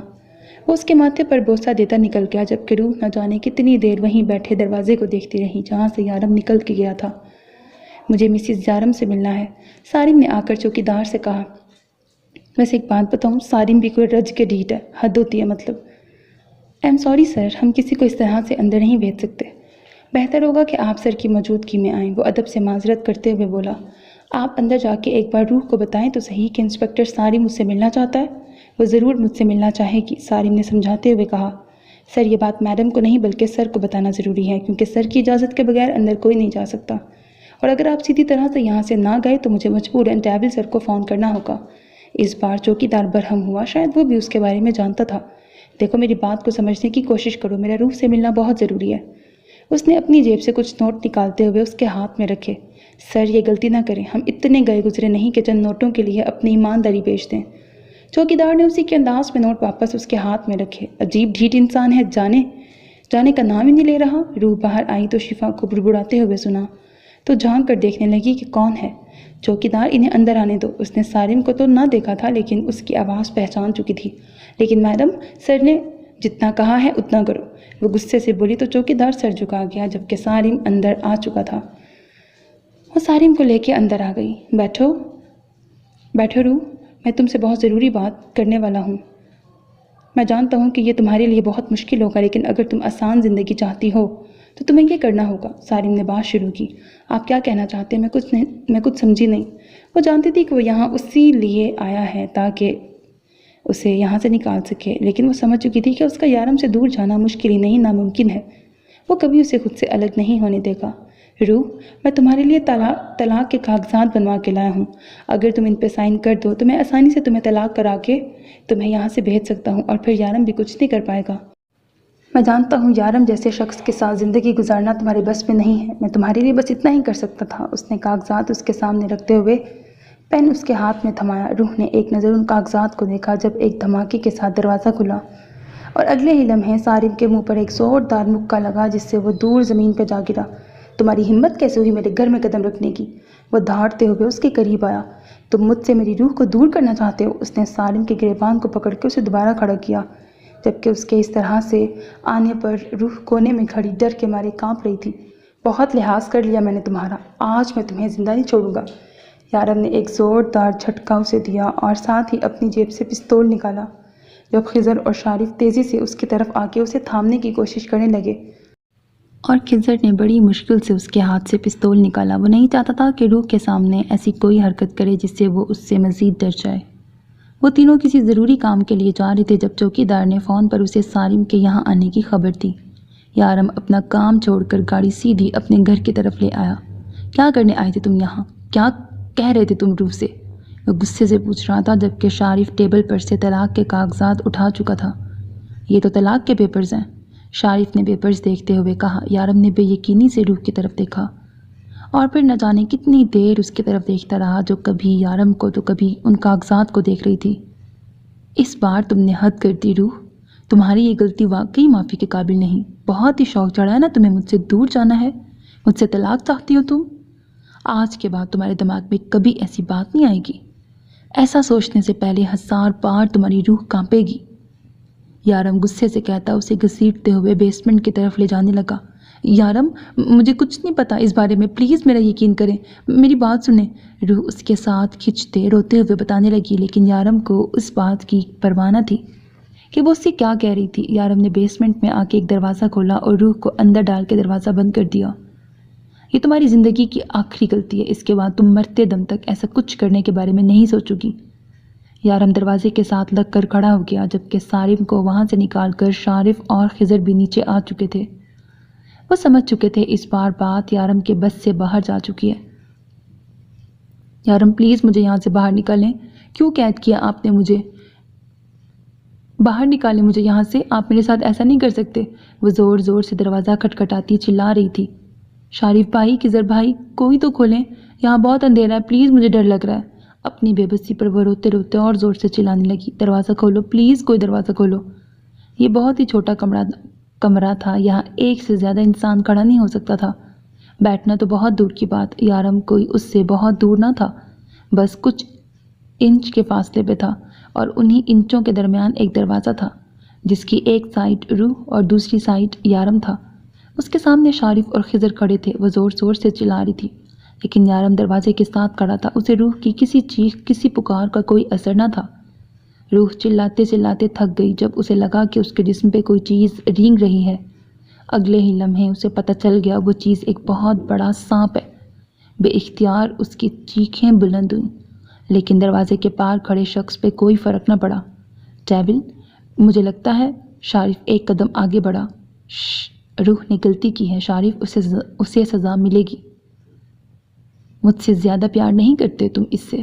Speaker 1: وہ اس کے ماتھے پر بوسہ دیتا نکل گیا، جبکہ روح نہ جانے کتنی دیر وہیں بیٹھے دروازے کو دیکھتی رہی جہاں سے یارم نکل کے گیا تھا۔ مجھے مسز یارم سے ملنا ہے، سارم نے آ کر چوکیدار سے کہا۔ ویسے ایک بات بتاؤں، سارم بھی کوئی رج کے ڈھیٹ ہے، حد ہوتی ہے مطلب۔ ایم سوری سر، ہم کسی کو اس طرح سے اندر نہیں بھیج سکتے۔ بہتر ہوگا کہ آپ سر کی موجودگی میں آئیں، وہ ادب سے معذرت کرتے ہوئے بولا۔ آپ اندر جا کے ایک بار روح کو بتائیں تو صحیح کہ انسپکٹر سارم مجھ سے ملنا چاہتا ہے۔ وہ ضرور مجھ سے ملنا چاہے گی، سارم نے سمجھاتے ہوئے کہا۔ سر، یہ بات میڈم کو نہیں بلکہ سر کو بتانا ضروری ہے، کیونکہ سر کی اجازت کے بغیر اندر کوئی نہیں جا سکتا، اور اگر آپ سیدھی طرح سے یہاں سے نہ گئے تو مجھے مجبوراً ٹیبل سر کو فون کرنا ہوگا۔ اس بار چوکیدار برہم ہوا، شاید وہ بھی اس کے بارے میں جانتا تھا۔ دیکھو، میری بات کو سمجھنے کی کوشش کرو، میرا روح سے ملنا بہت ضروری ہے۔ اس نے اپنی جیب سے کچھ نوٹ نکالتے ہوئے اس کے ہاتھ میں رکھے۔ سر، یہ غلطی نہ کریں، ہم اتنے گئے گزرے نہیں کہ چند نوٹوں کے لیے اپنی ایمانداری بیچ دیں۔ چوکیدار نے اسی کے انداز میں نوٹ واپس اس کے ہاتھ میں رکھے۔ عجیب ڈھیٹ انسان ہے، جانے کا نام ہی نہیں لے رہا۔ روح باہر آئی تو شفا کو بڑبڑاتے ہوئے سنا تو جھانک کر دیکھنے لگی کہ کون ہے۔ چوکیدار، انہیں اندر آنے دو۔ اس نے سارم کو تو نہ دیکھا تھا، لیکن اس کی آواز پہچان چکی تھی۔ لیکن میڈم، سر نے جتنا کہا ہے اتنا کرو، وہ غصے سے بولی تو چوکیدار سر جھکا گیا، جبکہ سارم اندر آ چکا تھا۔ وہ سارم کو لے کے اندر آ گئی۔ بیٹھو روح، میں تم سے بہت ضروری بات کرنے والا ہوں۔ میں جانتا ہوں کہ یہ تمہارے لیے بہت مشکل ہوگا، لیکن اگر تم آسان زندگی چاہتی ہو تو تمہیں یہ کرنا ہوگا۔ سارم نے بات شروع کی۔ آپ کیا کہنا چاہتے ہیں؟ میں کچھ سمجھی نہیں۔ وہ جانتی تھی کہ وہ یہاں اسی لیے آیا ہے تاکہ اسے یہاں سے نکال سکے، لیکن وہ سمجھ چکی تھی کہ اس کا یارم سے دور جانا مشکل ہی نہیں ناممکن ہے۔ وہ کبھی اسے خود سے الگ نہیں ہونے دے گا۔ روح، میں تمہارے لیے طلاق کے کاغذات بنوا کے لایا ہوں۔ اگر تم ان پہ سائن کر دو تو میں آسانی سے تمہیں طلاق کرا کے تمہیں یہاں سے بھیج سکتا ہوں، اور پھر یارم بھی کچھ نہیں کر پائے گا۔ میں جانتا ہوں یارم جیسے شخص کے ساتھ زندگی گزارنا تمہارے بس میں نہیں ہے، میں تمہارے لیے بس اتنا ہی کر سکتا تھا۔ اس نے کاغذات اس کے سامنے رکھتے ہوئے پین اس کے ہاتھ میں تھمایا۔ روح نے ایک نظر ان کاغذات کو دیکھا جب ایک دھماکے کے ساتھ دروازہ کھلا، اور اگلے ہی لمحے سارم کے منہ پر ایک زوردار مکہ لگا جس سے وہ دور زمین پہ جا گرا۔ تمہاری ہمت کیسے ہوئی میرے گھر میں قدم رکھنے کی؟ وہ دھاڑتے ہوئے اس کے قریب آیا۔ تم مجھ سے میری روح کو دور کرنا چاہتے ہو؟ اس نے سالم کے گریبان کو پکڑ کے اسے دوبارہ کھڑا کیا، جبکہ اس کے اس طرح سے آنے پر روح کونے میں کھڑی ڈر کے مارے کانپ رہی تھی۔ بہت لحاظ کر لیا میں نے تمہارا، آج میں تمہیں زندہ نہیں چھوڑوں گا۔ یارم نے ایک زوردار جھٹکا اسے دیا اور ساتھ ہی اپنی جیب سے پستول نکالا۔ جب خضر اور شارف تیزی سے اس کی طرف آ کے اسے تھامنے کی کوشش کرنے لگے اور خضر نے بڑی مشکل سے اس کے ہاتھ سے پستول نکالا، وہ نہیں چاہتا تھا کہ روح کے سامنے ایسی کوئی حرکت کرے جس سے وہ اس سے مزید ڈر جائے۔ وہ تینوں کسی ضروری کام کے لیے جا رہے تھے جب چوکیدار نے فون پر اسے سالم کے یہاں آنے کی خبر دی۔ یارم اپنا کام چھوڑ کر گاڑی سیدھی اپنے گھر کی طرف لے آیا۔ کیا کرنے آئے تھے تم یہاں؟ کیا کہہ رہے تھے تم روح سے؟ وہ غصے سے پوچھ رہا تھا جبکہ شارف ٹیبل پر سے طلاق کے کاغذات اٹھا چکا تھا۔ یہ تو طلاق کے پیپرز ہیں، شارف نے پیپرز دیکھتے ہوئے کہا۔ یارم نے بے یقینی سے روح کی طرف دیکھا اور پھر نہ جانے کتنی دیر اس کی طرف دیکھتا رہا، جو کبھی یارم کو تو کبھی ان کاغذات کو دیکھ رہی تھی۔ اس بار تم نے حد کر دی روح، تمہاری یہ غلطی واقعی معافی کے قابل نہیں۔ بہت ہی شوق چڑھا ہے نا تمہیں مجھ سے دور جانا ہے، مجھ سے طلاق چاہتی ہو تم؟ آج کے بعد تمہارے دماغ میں کبھی ایسی بات نہیں آئے گی۔ ایسا سوچنے سے پہلے 1000 بار تمہاری روح کانپے گی۔ یارم غصے سے کہتا اسے گھسیٹتے ہوئے بیسمنٹ کی طرف لے جانے لگا۔ یارم مجھے کچھ نہیں پتا اس بارے میں، پلیز میرا یقین کریں، میری بات سنیں، روح اس کے ساتھ کھنچتے روتے ہوئے بتانے لگی، لیکن یارم کو اس بات کی پرواہ نہ تھی کہ وہ اس سے کیا کہہ رہی تھی۔ یارم نے بیسمنٹ میں آ کے ایک دروازہ کھولا اور روح کو اندر ڈال کے دروازہ بند کر دیا۔ یہ تمہاری زندگی کی آخری غلطی ہے، اس کے بعد تم مرتے دم تک ایسا کچھ کرنے کے بارے میں نہیں سوچو گی۔ یارم دروازے کے ساتھ لگ کر کھڑا ہو گیا، جبکہ سالم کو وہاں سے نکال کر شارف اور خضر بھی نیچے آ چکے تھے۔ وہ سمجھ چکے تھے اس بار بات یارم کے بس سے باہر جا چکی ہے۔ یارم پلیز مجھے یہاں سے باہر نکالیں، کیوں قید کیا آپ نے مجھے؟ باہر نکالیں مجھے یہاں سے، آپ میرے ساتھ ایسا نہیں کر سکتے۔ وہ زور زور سے دروازہ کھٹکھٹاتی چلا رہی تھی۔ شارف بھائی، خضر بھائی، کوئی تو کھولیں، یہاں بہت اندھیرا ہے، پلیز مجھے ڈر لگ رہا ہے۔ اپنی بے بسی پر وہ روتے روتے اور زور سے چلانے لگی، دروازہ کھولو پلیز، کوئی دروازہ کھولو۔ یہ بہت ہی چھوٹا کمرہ تھا، یہاں ایک سے زیادہ انسان کھڑا نہیں ہو سکتا تھا۔ بیٹھنا تو بہت دور کی بات، یارم کوئی اس سے بہت دور نہ تھا، بس کچھ انچ کے فاصلے پہ تھا، اور انہی انچوں کے درمیان ایک دروازہ تھا جس کی ایک سائڈ روح اور دوسری سائڈ یارم تھا۔ اس کے سامنے شارف اور خضر کھڑے تھے، وہ زور زور سے چلا رہی تھی، لیکن یارم دروازے کے ساتھ کھڑا تھا، اسے روح کی کسی چیخ، کسی پکار کا کوئی اثر نہ تھا۔ روح چلاتے چلاتے تھک گئی جب اسے لگا کہ اس کے جسم پہ کوئی چیز رینگ رہی ہے۔ اگلے ہی لمحے اسے پتہ چل گیا وہ چیز ایک بہت بڑا سانپ ہے۔ بے اختیار اس کی چیخیں بلند ہوئیں، لیکن دروازے کے پار کھڑے شخص پہ کوئی فرق نہ پڑا۔ ڈیول، مجھے لگتا ہے، شارف ایک قدم آگے بڑھا۔ روح نے غلطی کی ہے شارف، اسے سزا ملے گی۔ مجھ سے زیادہ پیار نہیں کرتے تم اس سے،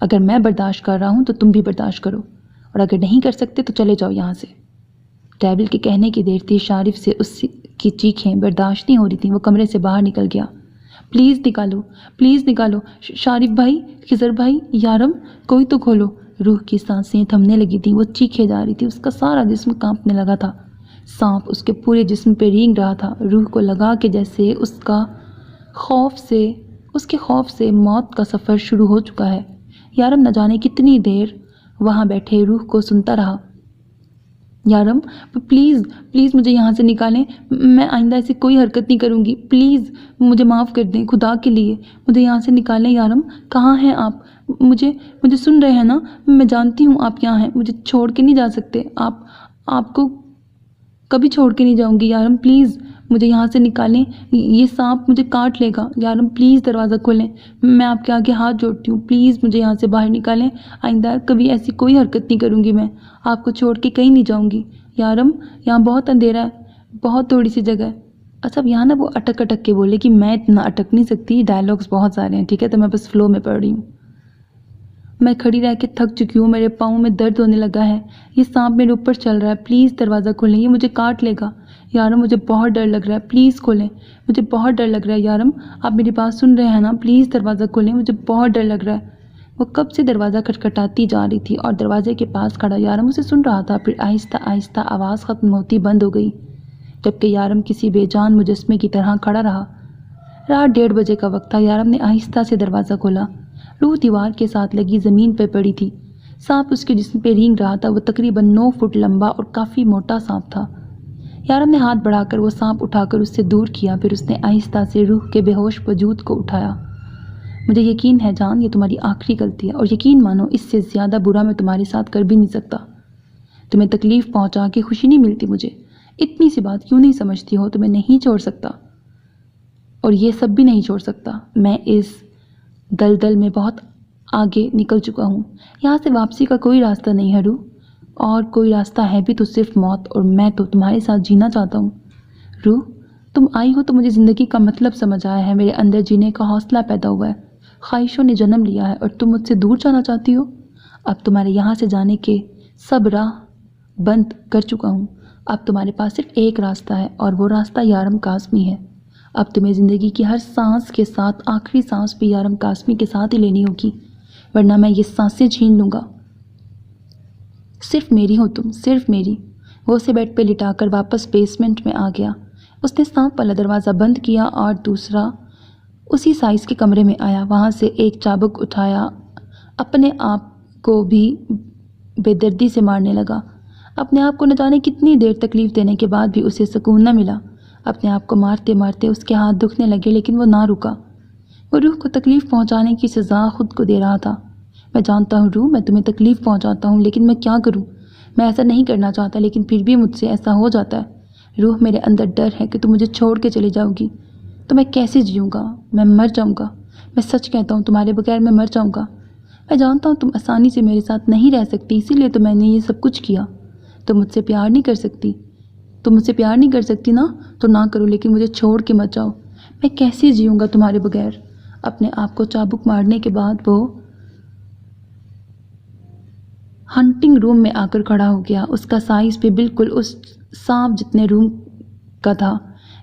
Speaker 1: اگر میں برداشت کر رہا ہوں تو تم بھی برداشت کرو، اور اگر نہیں کر سکتے تو چلے جاؤ یہاں سے۔ ڈیول کے کہنے کی دیر تھی، شارف سے اس کی چیخیں برداشت نہیں ہو رہی تھیں، وہ کمرے سے باہر نکل گیا۔ پلیز نکالو، پلیز نکالو، شارف بھائی، خضر بھائی، یارم، کوئی تو کھولو۔ روح کی سانسیں تھمنے لگی تھیں، وہ چیخے جا رہی تھی، اس کا سارا جسم کانپنے لگا تھا۔ سانپ اس کے پورے جسم پہ رینگ رہا تھا۔ روح کو لگا کہ جیسے اس کے خوف سے موت کا سفر شروع ہو چکا ہے۔ یارم نہ جانے کتنی دیر وہاں بیٹھے روح کو سنتا رہا۔ یارم پلیز، پلیز مجھے یہاں سے نکالیں، میں آئندہ ایسی کوئی حرکت نہیں کروں گی، پلیز مجھے معاف کر دیں، خدا کے لیے مجھے یہاں سے نکالیں۔ یارم کہاں ہیں آپ؟ مجھے سن رہے ہیں نا؟ میں جانتی ہوں آپ کیا ہیں، مجھے چھوڑ کے نہیں جا سکتے آپ کو کبھی چھوڑ کے نہیں جاؤں گی۔ یارم پلیز مجھے یہاں سے نکالیں، یہ سانپ مجھے کاٹ لے گا۔ یارم پلیز دروازہ کھولیں، میں آپ کے آگے ہاتھ جوڑتی ہوں، پلیز مجھے یہاں سے باہر نکالیں، آئندہ کبھی ایسی کوئی حرکت نہیں کروں گی، میں آپ کو چھوڑ کے کہیں نہیں جاؤں گی۔ یارم یہاں بہت اندھیرا ہے، بہت تھوڑی سی جگہ ہے۔ اچھا یہاں نا وہ اٹک کے بولے کہ میں اتنا اٹک نہیں سکتی، ڈائلاگس بہت سارے ہیں، ٹھیک ہے، تو میں بس فلو میں پڑھ رہی ہوں۔ میں کھڑی رہ کے تھک چکی ہوں، میرے پاؤں میں درد ہونے لگا ہے، یہ سانپ میرے اوپر چل رہا ہے، پلیز دروازہ کھولیں، یہ مجھے کاٹ لے گا۔ یارم مجھے بہت ڈر لگ رہا ہے، پلیز کھولیں، مجھے بہت ڈر لگ رہا ہے۔ یارم آپ میری بات سن رہے ہیں نا؟ پلیز دروازہ کھولیں، مجھے بہت ڈر لگ رہا ہے۔ وہ کب سے دروازہ کھٹکھٹاتی جا رہی تھی اور دروازے کے پاس کھڑا یارم اسے سن رہا تھا، پھر آہستہ آہستہ آواز ختم ہوتی بند ہو گئی، جبکہ یارم کسی بے جان مجسمے کی طرح کھڑا رہا۔ رات 1:30 کا وقت تھا۔ یارم نے آہستہ سے دروازہ کھولا۔ روح دیوار کے ساتھ لگی زمین پہ پڑی تھی۔ سانپ اس کے جسم پہ رینگ رہا تھا۔ وہ تقریباً 9 فٹ لمبا اور کافی موٹا سانپ تھا۔ یارم نے ہاتھ بڑھا کر وہ سانپ اٹھا کر اس سے دور کیا، پھر اس نے آہستہ سے روح کے بے ہوش وجود کو اٹھایا۔ مجھے یقین ہے جان، یہ تمہاری آخری غلطی ہے، اور یقین مانو اس سے زیادہ برا میں تمہارے ساتھ کر بھی نہیں سکتا۔ تمہیں تکلیف پہنچا کے خوشی نہیں ملتی مجھے، اتنی سی بات کیوں نہیں سمجھتی ہو؟ تمہیں نہیں چھوڑ سکتا، اور یہ سب بھی نہیں چھوڑ سکتا۔ میں اس دلدل میں بہت آگے نکل چکا ہوں، یہاں سے واپسی کا کوئی راستہ نہیں ہے روح، اور کوئی راستہ ہے بھی تو صرف موت، اور میں تو تمہارے ساتھ جینا چاہتا ہوں۔ روح، تم آئی ہو تو مجھے زندگی کا مطلب سمجھ آیا ہے، میرے اندر جینے کا حوصلہ پیدا ہوا ہے، خواہشوں نے جنم لیا ہے، اور تم مجھ سے دور جانا چاہتی ہو۔ اب تمہارے یہاں سے جانے کے سب راہ بند کر چکا ہوں۔ اب تمہارے پاس صرف ایک راستہ ہے، اور وہ راستہ یارم قاسمی ہے۔ اب تمہیں زندگی کی ہر سانس کے ساتھ آخری سانس بھی یارم قاسمی کے ساتھ ہی لینی ہوگی، ورنہ میں یہ سانسیں چھین لوں گا۔ صرف میری ہو تم، صرف میری۔ وہ اسے بیڈ پہ لٹا کر واپس بیسمنٹ میں آ گیا۔ اس نے سانپ والا دروازہ بند کیا اور دوسرا اسی سائز کے کمرے میں آیا۔ وہاں سے ایک چابک اٹھایا، اپنے آپ کو بھی بے دردی سے مارنے لگا۔ اپنے آپ کو نہ جانے کتنی دیر تکلیف دینے کے بعد بھی اسے سکون نہ ملا۔ اپنے آپ کو مارتے مارتے اس کے ہاتھ دکھنے لگے، لیکن وہ نہ رکا۔ وہ روح کو تکلیف پہنچانے کی سزا خود کو دے رہا تھا۔ میں جانتا ہوں روح، میں تمہیں تکلیف پہنچاتا ہوں، لیکن میں کیا کروں؟ میں ایسا نہیں کرنا چاہتا، لیکن پھر بھی مجھ سے ایسا ہو جاتا ہے۔ روح، میرے اندر ڈر ہے کہ تم مجھے چھوڑ کے چلی جاؤ گی تو میں کیسے جیوں گا؟ میں مر جاؤں گا۔ میں سچ کہتا ہوں، تمہارے بغیر میں مر جاؤں گا۔ میں جانتا ہوں تم آسانی سے میرے ساتھ نہیں رہ سکتی، اسی لیے تو میں نے یہ سب کچھ کیا۔ تم مجھ سے پیار نہیں کر سکتی، تم مجھ سے پیار نہیں کر سکتی نا، تو نہ کرو، لیکن مجھے چھوڑ کے مت جاؤ۔ میں کیسے جیوں گا تمہارے بغیر؟ اپنے آپ کو چابک مارنے کے بعد وہ ہنٹنگ روم میں آ کر کھڑا ہو گیا۔ اس کا سائز بھی بالکل اس سانپ جتنے روم کا تھا۔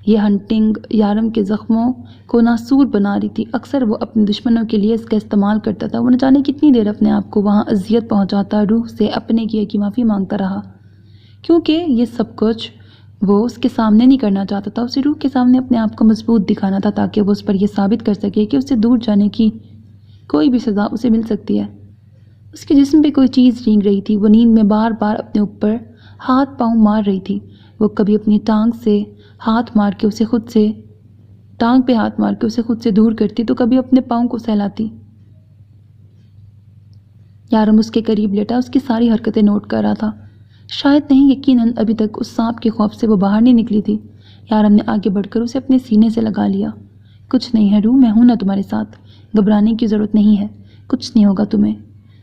Speaker 1: یہ ہنٹنگ یارم کے زخموں کو ناسور بنا رہی تھی۔ اکثر وہ اپنے دشمنوں کے لیے اس کا استعمال کرتا تھا۔ وہ نہ جانے کتنی دیر اپنے آپ کو وہاں اذیت پہنچاتا، روح سے اپنے کیے کی معافی مانگتا رہا، کیونکہ یہ سب کچھ وہ اس کے سامنے نہیں کرنا چاہتا تھا۔ اسے روح کے سامنے اپنے آپ کو مضبوط دکھانا تھا، تاکہ وہ اس پر یہ ثابت کر سکے کہ اس سے دور جانے کی کوئی بھی سزا اسے مل سکتی ہے۔ اس کے جسم پہ کوئی چیز رینگ رہی تھی۔ وہ نیند میں بار بار اپنے اوپر ہاتھ پاؤں مار رہی تھی۔ وہ کبھی اپنی ٹانگ پہ ہاتھ مار کے اسے خود سے دور کرتی، تو کبھی اپنے پاؤں کو سہلاتی۔ یارم اس کے قریب لیٹا اس کی ساری حرکتیں نوٹ کر رہا تھا۔ شاید نہیں، یقیناً ابھی تک اس سانپ کے خوف سے وہ باہر نہیں نکلی تھی۔ یارم نے آگے بڑھ کر اسے اپنے سینے سے لگا لیا۔ کچھ نہیں ہے روح، میں ہوں نا تمہارے ساتھ، گھبرانے کی ضرورت نہیں ہے، کچھ نہیں ہوگا تمہیں۔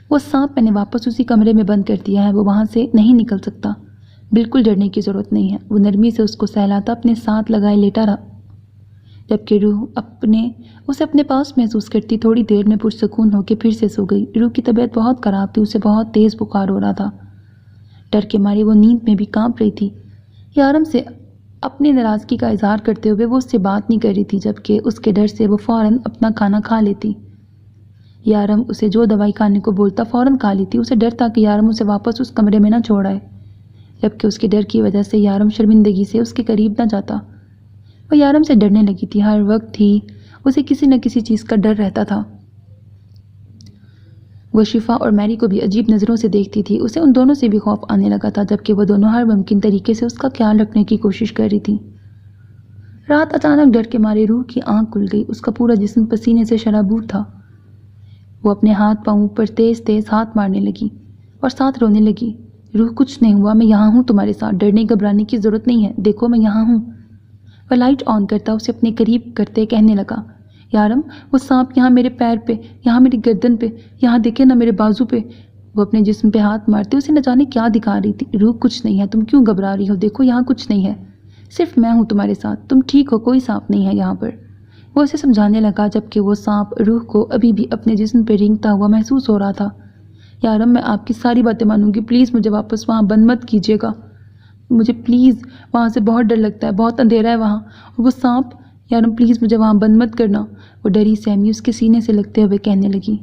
Speaker 1: وہ سانپ میں نے واپس اسی کمرے میں بند کر دیا ہے، وہ وہاں سے نہیں نکل سکتا۔ بالکل ڈرنے کی ضرورت نہیں ہے۔ وہ نرمی سے اس کو سہلاتا اپنے ساتھ لگائے لیٹا رہا، جبکہ روح اسے اپنے پاس محسوس کرتی۔ تھوڑی دیر میں پرسکون ہو کے پھر سے سو گئی۔ روح کی طبیعت بہت خراب تھی، اسے بہت تیز بخار ہو رہا تھا۔ ڈر کے مارے وہ نیند میں بھی کانپ رہی تھی۔ یارم سے اپنی ناراضگی کا اظہار کرتے ہوئے وہ اس سے بات نہیں کر رہی تھی، جبکہ اس کے ڈر سے وہ فوراً اپنا کھانا کھا لیتی۔ یارم اسے جو دوائی کھانے کو بولتا فوراً کھا لیتی۔ اسے ڈر تھا کہ یارم اسے واپس اس کمرے میں نہ چھوڑ آئے، جبکہ اس کے ڈر کی وجہ سے یارم شرمندگی سے اس کے قریب نہ جاتا۔ وہ یارم سے ڈرنے لگی تھی، ہر وقت ہی اسے کسی نہ کسی چیز کا ڈر رہتا تھا۔ وہ شفا اور میری کو بھی عجیب نظروں سے دیکھتی تھی۔ اسے ان دونوں سے بھی خوف آنے لگا تھا، جبکہ وہ دونوں ہر ممکن طریقے سے اس کا خیال رکھنے کی کوشش کر رہی تھی۔ رات اچانک ڈر کے مارے روح کی آنکھ کھل گئی۔ اس کا پورا جسم پسینے سے شرابور تھا۔ وہ اپنے ہاتھ پاؤں پر تیز تیز ہاتھ مارنے لگی اور ساتھ رونے لگی۔ روح، کچھ نہیں ہوا، میں یہاں ہوں تمہارے ساتھ، ڈرنے گھبرانے کی ضرورت نہیں ہے، دیکھو میں یہاں ہوں۔ وہ لائٹ آن کرتا اسے اپنے قریب کرتے کہنے لگا، یارم وہ سانپ یہاں میرے پیر پہ، یہاں میری گردن پہ، یہاں دیکھے نا میرے بازو پہ۔ وہ اپنے جسم پہ ہاتھ مارتے اسے نہ جانے کیا دکھا رہی تھی۔ روح، کچھ نہیں ہے، تم کیوں گھبرا رہی ہو؟ دیکھو یہاں کچھ نہیں ہے، صرف میں ہوں تمہارے ساتھ، تم ٹھیک ہو، کوئی سانپ نہیں ہے یہاں پر۔ وہ اسے سمجھانے لگا، جبکہ وہ سانپ روح کو ابھی بھی اپنے جسم پہ رینگتا ہوا محسوس ہو رہا تھا۔ یارم، میں آپ کی ساری باتیں مانوں گی، پلیز مجھے واپس وہاں بند مت کیجیے گا، مجھے پلیز، وہاں سے بہت ڈر لگتا ہے، بہت اندھیرا ہے وہاں، اور وہ سانپ، یارم پلیز مجھے وہاں بند مت کرنا۔ وہ ڈری سہمی اس کے سینے سے لگتے ہوئے کہنے لگی۔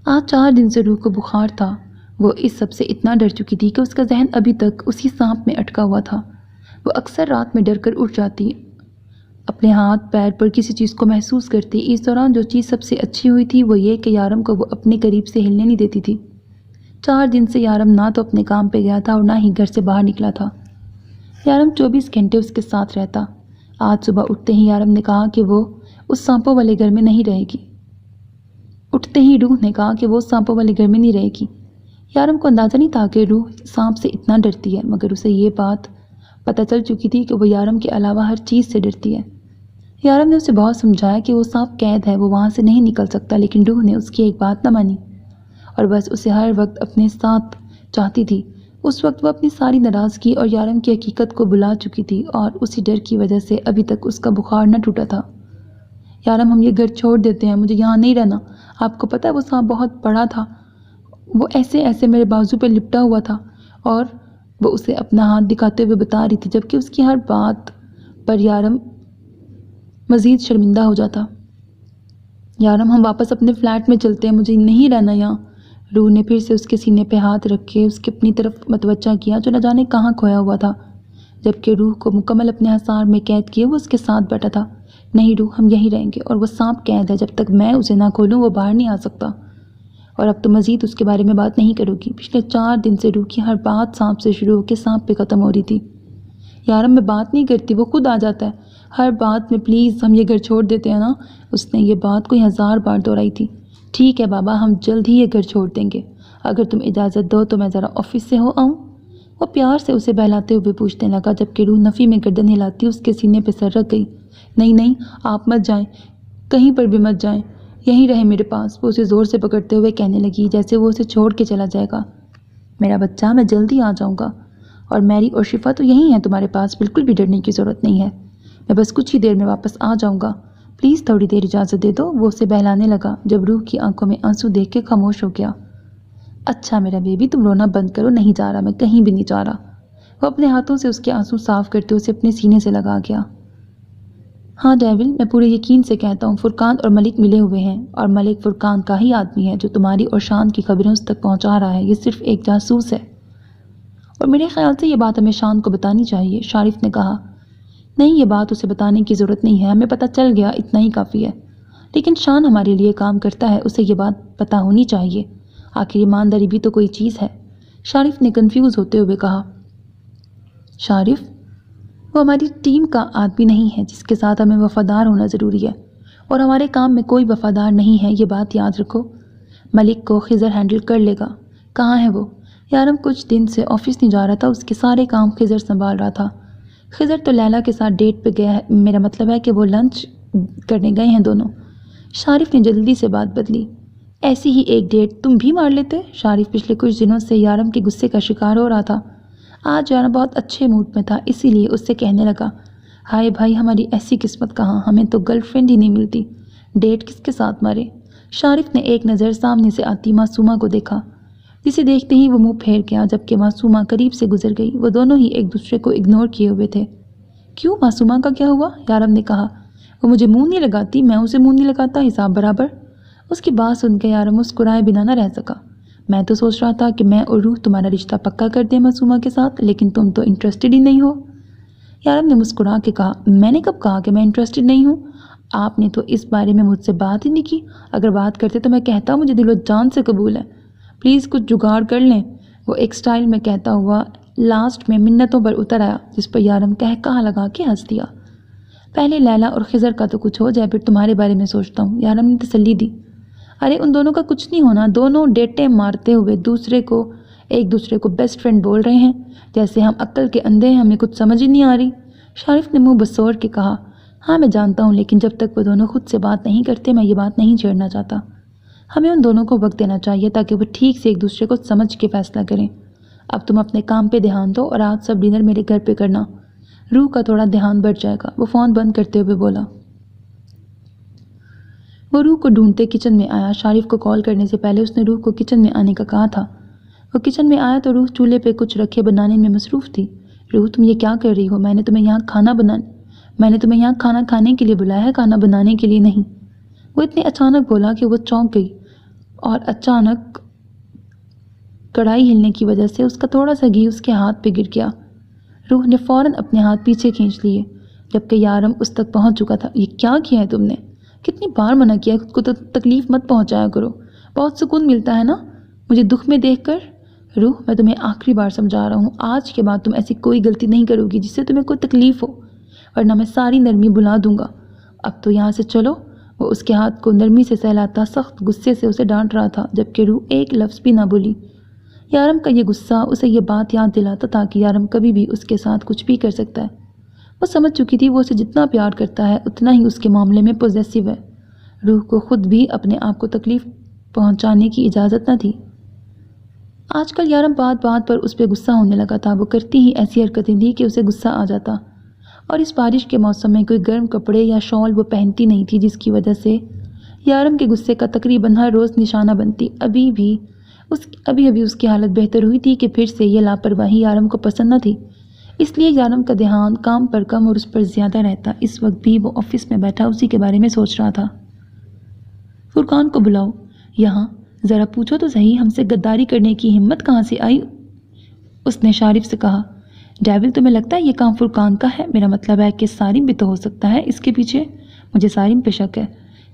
Speaker 1: آج 4 دن سے روح کو بخار تھا۔ وہ اس سب سے اتنا ڈر چکی تھی کہ اس کا ذہن ابھی تک اسی سانپ میں اٹکا ہوا تھا۔ وہ اکثر رات میں ڈر کر اٹھ جاتی اپنے ہاتھ پیر پر کسی چیز کو محسوس کرتی۔ اس دوران جو چیز سب سے اچھی ہوئی تھی وہ یہ کہ یارم کو وہ اپنے قریب سے ہلنے نہیں دیتی تھی۔ 4 دن سے یارم نہ تو اپنے کام پہ گیا تھا اور نہ ہی گھر سے باہر نکلا تھا۔ یارم 24 گھنٹے اس کے ساتھ رہتا۔ آج صبح اٹھتے ہی یارم نے کہا کہ وہ اس سانپوں والے گھر میں نہیں رہے گی۔ اٹھتے ہی روح نے کہا کہ وہ سانپوں والے گھر میں نہیں رہے گی۔ یارم کو اندازہ نہیں تھا کہ روح سانپ سے اتنا ڈرتی ہے، مگر اسے یہ بات پتہ چل چکی تھی کہ وہ یارم کے علاوہ ہر چیز سے ڈرتی ہے۔ یارم نے اسے بہت سمجھایا کہ وہ سانپ قید ہے، وہ وہاں سے نہیں نکل سکتا، لیکن روح نے اس کی ایک بات نہ مانی اور بس اسے ہر وقت اپنے ساتھ چاہتی تھی۔ اس وقت وہ اپنی ساری ناراضگی اور یارم کی حقیقت کو بھلا چکی تھی اور اسی ڈر کی وجہ سے ابھی تک اس کا بخار نہ ٹوٹا تھا۔ یارم ہم یہ گھر چھوڑ دیتے ہیں، مجھے یہاں نہیں رہنا۔ آپ کو پتہ ہے وہ سانپ بہت بڑا تھا، وہ ایسے میرے بازو پہ لپٹا ہوا تھا اور وہ اسے اپنا ہاتھ دکھاتے ہوئے بتا رہی تھی، جبکہ اس کی ہر بات پر یارم مزید شرمندہ ہو جاتا۔ یارم ہم واپس اپنے فلیٹ میں چلتے ہیں، مجھے نہیں رہنا یہاں۔ روح نے پھر سے اس کے سینے پہ ہاتھ رکھ کے اس کے اپنی طرف متوجہ کیا جو نہ جانے کہاں کھویا ہوا تھا، جبکہ روح کو مکمل اپنے حصار میں قید کیے وہ اس کے ساتھ بیٹھا تھا۔ نہیں روح، ہم یہیں رہیں گے اور وہ سانپ قید ہے، جب تک میں اسے نہ کھولوں وہ باہر نہیں آ سکتا۔ اور اب تو مزید اس کے بارے میں بات نہیں کرو گی۔ پچھلے 4 دن سے روح کی ہر بات سانپ سے شروع ہو کے سانپ پہ ختم ہو رہی تھی۔ یارم میں بات نہیں کرتی، وہ خود آ جاتا ہے ہر بات میں، پلیز ہم یہ گھر چھوڑ دیتے ہیں نا۔ اس نے یہ بات کوئی 1000 بار دہرائی تھی۔ ٹھیک ہے بابا، ہم جلد ہی یہ گھر چھوڑ دیں گے، اگر تم اجازت دو تو میں ذرا آفس سے ہو آؤں۔ وہ پیار سے اسے بہلاتے ہوئے پوچھنے لگا، جبکہ روح نفی میں گردن ہلاتی اس کے سینے پہ سر رکھ گئی۔ نہیں آپ مت جائیں، کہیں پر بھی مت جائیں، یہیں رہیں میرے پاس۔ وہ اسے زور سے پکڑتے ہوئے کہنے لگی جیسے وہ اسے چھوڑ کے چلا جائے گا۔ میرا بچہ، میں جلدی آ جاؤں گا، اور میری اور شفا تو یہیں ہیں تمہارے پاس، بالکل بھی ڈرنے کی ضرورت نہیں ہے، میں بس کچھ ہی دیر میں واپس آ جاؤں گا، پلیز تھوڑی دیر اجازت دے دو۔ وہ اسے بہلانے لگا جب روح کی آنکھوں میں آنسو دیکھ کے خاموش ہو گیا۔ اچھا میرا بیبی، تم رونا بند کرو، نہیں جا رہا، میں کہیں بھی نہیں جا رہا۔ وہ اپنے ہاتھوں سے اس کے آنسو صاف کرتے اسے اپنے سینے سے لگا گیا۔ ہاں ڈیول، میں پورے یقین سے کہتا ہوں فرقان اور ملک ملے ہوئے ہیں، اور ملک فرقان کا ہی آدمی ہے جو تمہاری اور شان کی خبریں اس تک پہنچا رہا ہے۔ یہ صرف ایک جاسوس ہے، اور میرے خیال سے یہ بات ہمیں شان کو بتانی چاہیے، شارف نے کہا۔ نہیں، یہ بات اسے بتانے کی ضرورت نہیں ہے، ہمیں پتہ چل گیا، اتنا ہی کافی ہے۔ لیکن شان ہمارے لیے کام کرتا ہے، اسے یہ بات پتہ ہونی چاہیے، آخر ایمانداری بھی تو کوئی چیز ہے، شارف نے کنفیوز ہوتے ہوئے کہا۔ شارف، وہ ہماری ٹیم کا آدمی نہیں ہے جس کے ساتھ ہمیں وفادار ہونا ضروری ہے، اور ہمارے کام میں کوئی وفادار نہیں ہے، یہ بات یاد رکھو۔ ملک کو خضر ہینڈل کر لے گا۔ کہاں ہے وہ؟ یارم کچھ دن سے آفس نہیں جا رہا تھا، اس کے سارے کام خضر سنبھال رہا تھا۔ خضر تو لیلا کے ساتھ ڈیٹ پہ گیا ہے، میرا مطلب ہے کہ وہ لنچ کرنے گئے ہیں دونوں۔ شارف نے جلدی سے بات بدلی۔ ایسی ہی ایک ڈیٹ تم بھی مار لیتے؟ شارف پچھلے کچھ دنوں سے یارم کے غصے کا شکار ہو رہا تھا۔ آج یارم بہت اچھے موڈ میں تھا، اسی لیے اس سے کہنے لگا، ہائے بھائی، ہماری ایسی قسمت کہاں، ہمیں تو گرل فرینڈ ہی نہیں ملتی، ڈیٹ کس کے ساتھ مارے؟ شارف نے ایک نظر سامنے سے آتی معصومہ کو دیکھا، جسے دیکھتے ہی وہ منہ پھیر گیا، جبکہ معصومہ قریب سے گزر گئی۔ وہ دونوں ہی ایک دوسرے کو اگنور کیے ہوئے تھے۔ کیوں، معصومہ کا کیا ہوا؟ یارم نے کہا۔ وہ مجھے منہ نہیں لگاتی، میں اسے منہ نہیں لگاتا، حساب برابر۔ اس کی بات سن کے یارم مسکرائے بنا نہ رہ سکا۔ میں تو سوچ رہا تھا کہ میں اور روح تمہارا رشتہ پکا کر دیں معصومہ کے ساتھ، لیکن تم تو انٹرسٹڈ ہی نہیں ہو۔ یارم نے مسکرا کے کہا، میں نے کب کہا کہ میں انٹرسٹڈ نہیں ہوں؟ آپ نے تو اس بارے میں مجھ سے بات ہی نہیں کی، اگر بات کرتے تو میں کہتا مجھے دل و جان سے قبول ہے، پلیز کچھ جگاڑ کر لیں، وہ ایک سٹائل میں کہتا ہوا لاسٹ میں منتوں پر اتر آیا، جس پر یارم کہا لگا کے ہنس دیا۔ پہلے لیلا اور خضر کا تو کچھ ہو جائے، پھر تمہارے بارے میں سوچتا ہوں، یارم نے تسلی دی۔ ارے ان دونوں کا کچھ نہیں ہونا، دونوں ڈیٹیں مارتے ہوئے ایک دوسرے کو بیسٹ فرینڈ بول رہے ہیں، جیسے ہم عقل کے اندھے ہیں، ہمیں کچھ سمجھ ہی نہیں آ رہی۔ شارف نے منہ بسور کے کہا، ہاں میں جانتا ہوں، لیکن جب تک وہ دونوں خود سے بات نہیں کرتے میں یہ بات نہیں چھیڑنا چاہتا۔ ہمیں ان دونوں کو وقت دینا چاہیے تاکہ وہ ٹھیک سے ایک دوسرے کو سمجھ کے فیصلہ کریں۔ اب تم اپنے کام پہ دھیان دو اور آج سب ڈنر میرے گھر پہ کرنا، روح کا تھوڑا دھیان بڑھ جائے گا، وہ فون بند کرتے ہوئے بولا۔ وہ روح کو ڈھونڈتے کچن میں آیا، شارف کو کال کرنے سے پہلے اس نے روح کو کچن میں آنے کا کہا تھا۔ وہ کچن میں آیا تو روح چولہے پہ کچھ رکھے بنانے میں مصروف تھی۔ روح تم یہ کیا کر رہی ہو؟ میں نے تمہیں یہاں کھانا کھانے کے لیے بلایا ہے، کھانا بنانے کے لیے نہیں۔ وہ اتنے اچانک بولا کہ وہ چونک گئی، اور اچانک کڑھائی ہلنے کی وجہ سے اس کا تھوڑا سا گھی اس کے ہاتھ پہ گر گیا۔ روح نے فوراً اپنے ہاتھ پیچھے کھینچ لیے، جبکہ یارم اس تک پہنچ چکا تھا۔ یہ کیا کیا ہے تم نے؟ کتنی بار منع کیا خود کو تو تکلیف مت پہنچایا کرو، بہت سکون ملتا ہے نا مجھے دکھ میں دیکھ کر۔ روح، میں تمہیں آخری بار سمجھا رہا ہوں، آج کے بعد تم ایسی کوئی غلطی نہیں کرو گی جس سے تمہیں کوئی تکلیف ہو، ورنہ میں ساری نرمی بھلا دوں گا۔ اب تو یہاں سے چلو۔ وہ اس کے ہاتھ کو نرمی سے سہلاتا سخت غصے سے اسے ڈانٹ رہا تھا، جبکہ روح ایک لفظ بھی نہ بولی۔ یارم کا یہ غصہ اسے یہ بات یاد دلاتا تھا کہ یارم کبھی بھی اس کے ساتھ کچھ بھی کر سکتا ہے۔ وہ سمجھ چکی تھی وہ اسے جتنا پیار کرتا ہے اتنا ہی اس کے معاملے میں پوزیسو ہے۔ روح کو خود بھی اپنے آپ کو تکلیف پہنچانے کی اجازت نہ تھی۔ آج کل یارم بات بات پر اس پہ غصہ ہونے لگا تھا۔ وہ کرتی ہی ایسی حرکتیں تھیں کہ اسے غصہ آ جاتا، اور اس بارش کے موسم میں کوئی گرم کپڑے یا شال وہ پہنتی نہیں تھی، جس کی وجہ سے یارم کے غصے کا تقریباً ہر روز نشانہ بنتی۔ ابھی ابھی اس کی حالت بہتر ہوئی تھی کہ پھر سے یہ لاپرواہی یارم کو پسند نہ تھی، اس لیے یارم کا دھیان کام پر کم اور اس پر زیادہ رہتا۔ اس وقت بھی وہ آفس میں بیٹھا اسی کے بارے میں سوچ رہا تھا۔ فرقان کو بلاؤ یہاں، ذرا پوچھو تو صحیح ہم سے غداری کرنے کی ہمت کہاں سے آئی؟ اس نے شارف سے کہا۔ ڈیول، تمہیں لگتا ہے یہ کام فرقان کا ہے؟ میرا مطلب ہے کہ سارم بھی تو ہو سکتا ہے اس کے پیچھے۔ مجھے سارم پہ شک ہے۔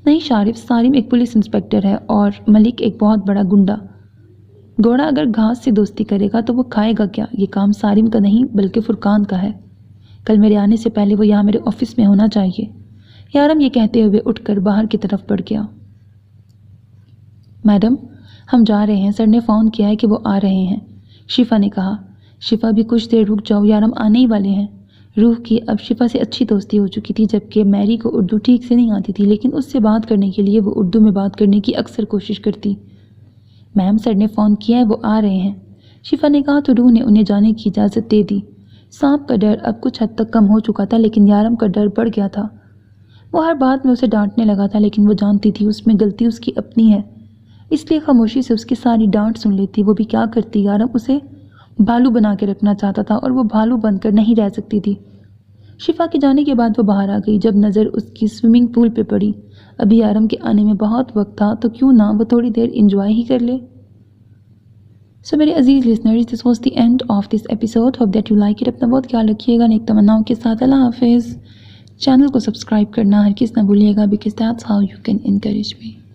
Speaker 1: نہیں شارف، سارم ایک پولیس انسپکٹر ہے اور ملک ایک بہت بڑا گنڈا۔ گھوڑا اگر گھاس سے دوستی کرے گا تو وہ کھائے گا کیا؟ یہ کام سارم کا نہیں بلکہ فرقان کا ہے۔ کل میرے آنے سے پہلے وہ یہاں میرے آفس میں ہونا چاہیے۔ یارم یہ کہتے ہوئے اٹھ کر باہر کی طرف بڑھ گیا۔ میڈم، ہم جا رہے ہیں، سر نے فون کیا ہے کہ وہ آ رہے ہیں، شفا نے کہا۔ شفا بھی کچھ دیر رک جاؤ، یارم آنے ہی والے ہیں۔ روح کی اب شفا سے اچھی دوستی ہو چکی تھی، جبکہ میری کو اردو ٹھیک سے نہیں آتی تھی، لیکن اس سے بات کرنے کے لیے وہ اردو میں بات کرنے کی اکثر کوشش کرتی۔ میم، سر نے فون کیا ہے، وہ آ رہے ہیں، شفا نے کہا تو روح نے انہیں جانے کی اجازت دے دی۔ سانپ کا ڈر اب کچھ حد تک کم ہو چکا تھا، لیکن یارم کا ڈر بڑھ گیا تھا۔ وہ ہر بات میں اسے ڈانٹنے لگا تھا، لیکن وہ جانتی تھی اس میں غلطی اس کی اپنی ہے، اس لیے خاموشی سے اس کی ساری ڈانٹ سن لیتی۔ وہ بھی کیا کرتی، یارم اسے بھالو بنا کے رکھنا چاہتا تھا اور وہ بھالو بن کر نہیں رہ سکتی تھی۔ شفا کے جانے کے بعد وہ باہر آ گئی۔ جب نظر اس کی سوئمنگ پول پہ پڑی، ابھی یارم کے آنے میں بہت وقت تھا تو کیوں نہ وہ تھوڑی دیر انجوائے ہی کر لے۔ سو میرے عزیز listeners, this was the end of this episode, hope that you like it. اپنا بہت خیال رکھیے گا، نیک تمناؤں کے ساتھ اللہ حافظ۔ چینل کو سبسکرائب کرنا ہرگز نہ بھولیے گا، because that's how you can encourage me.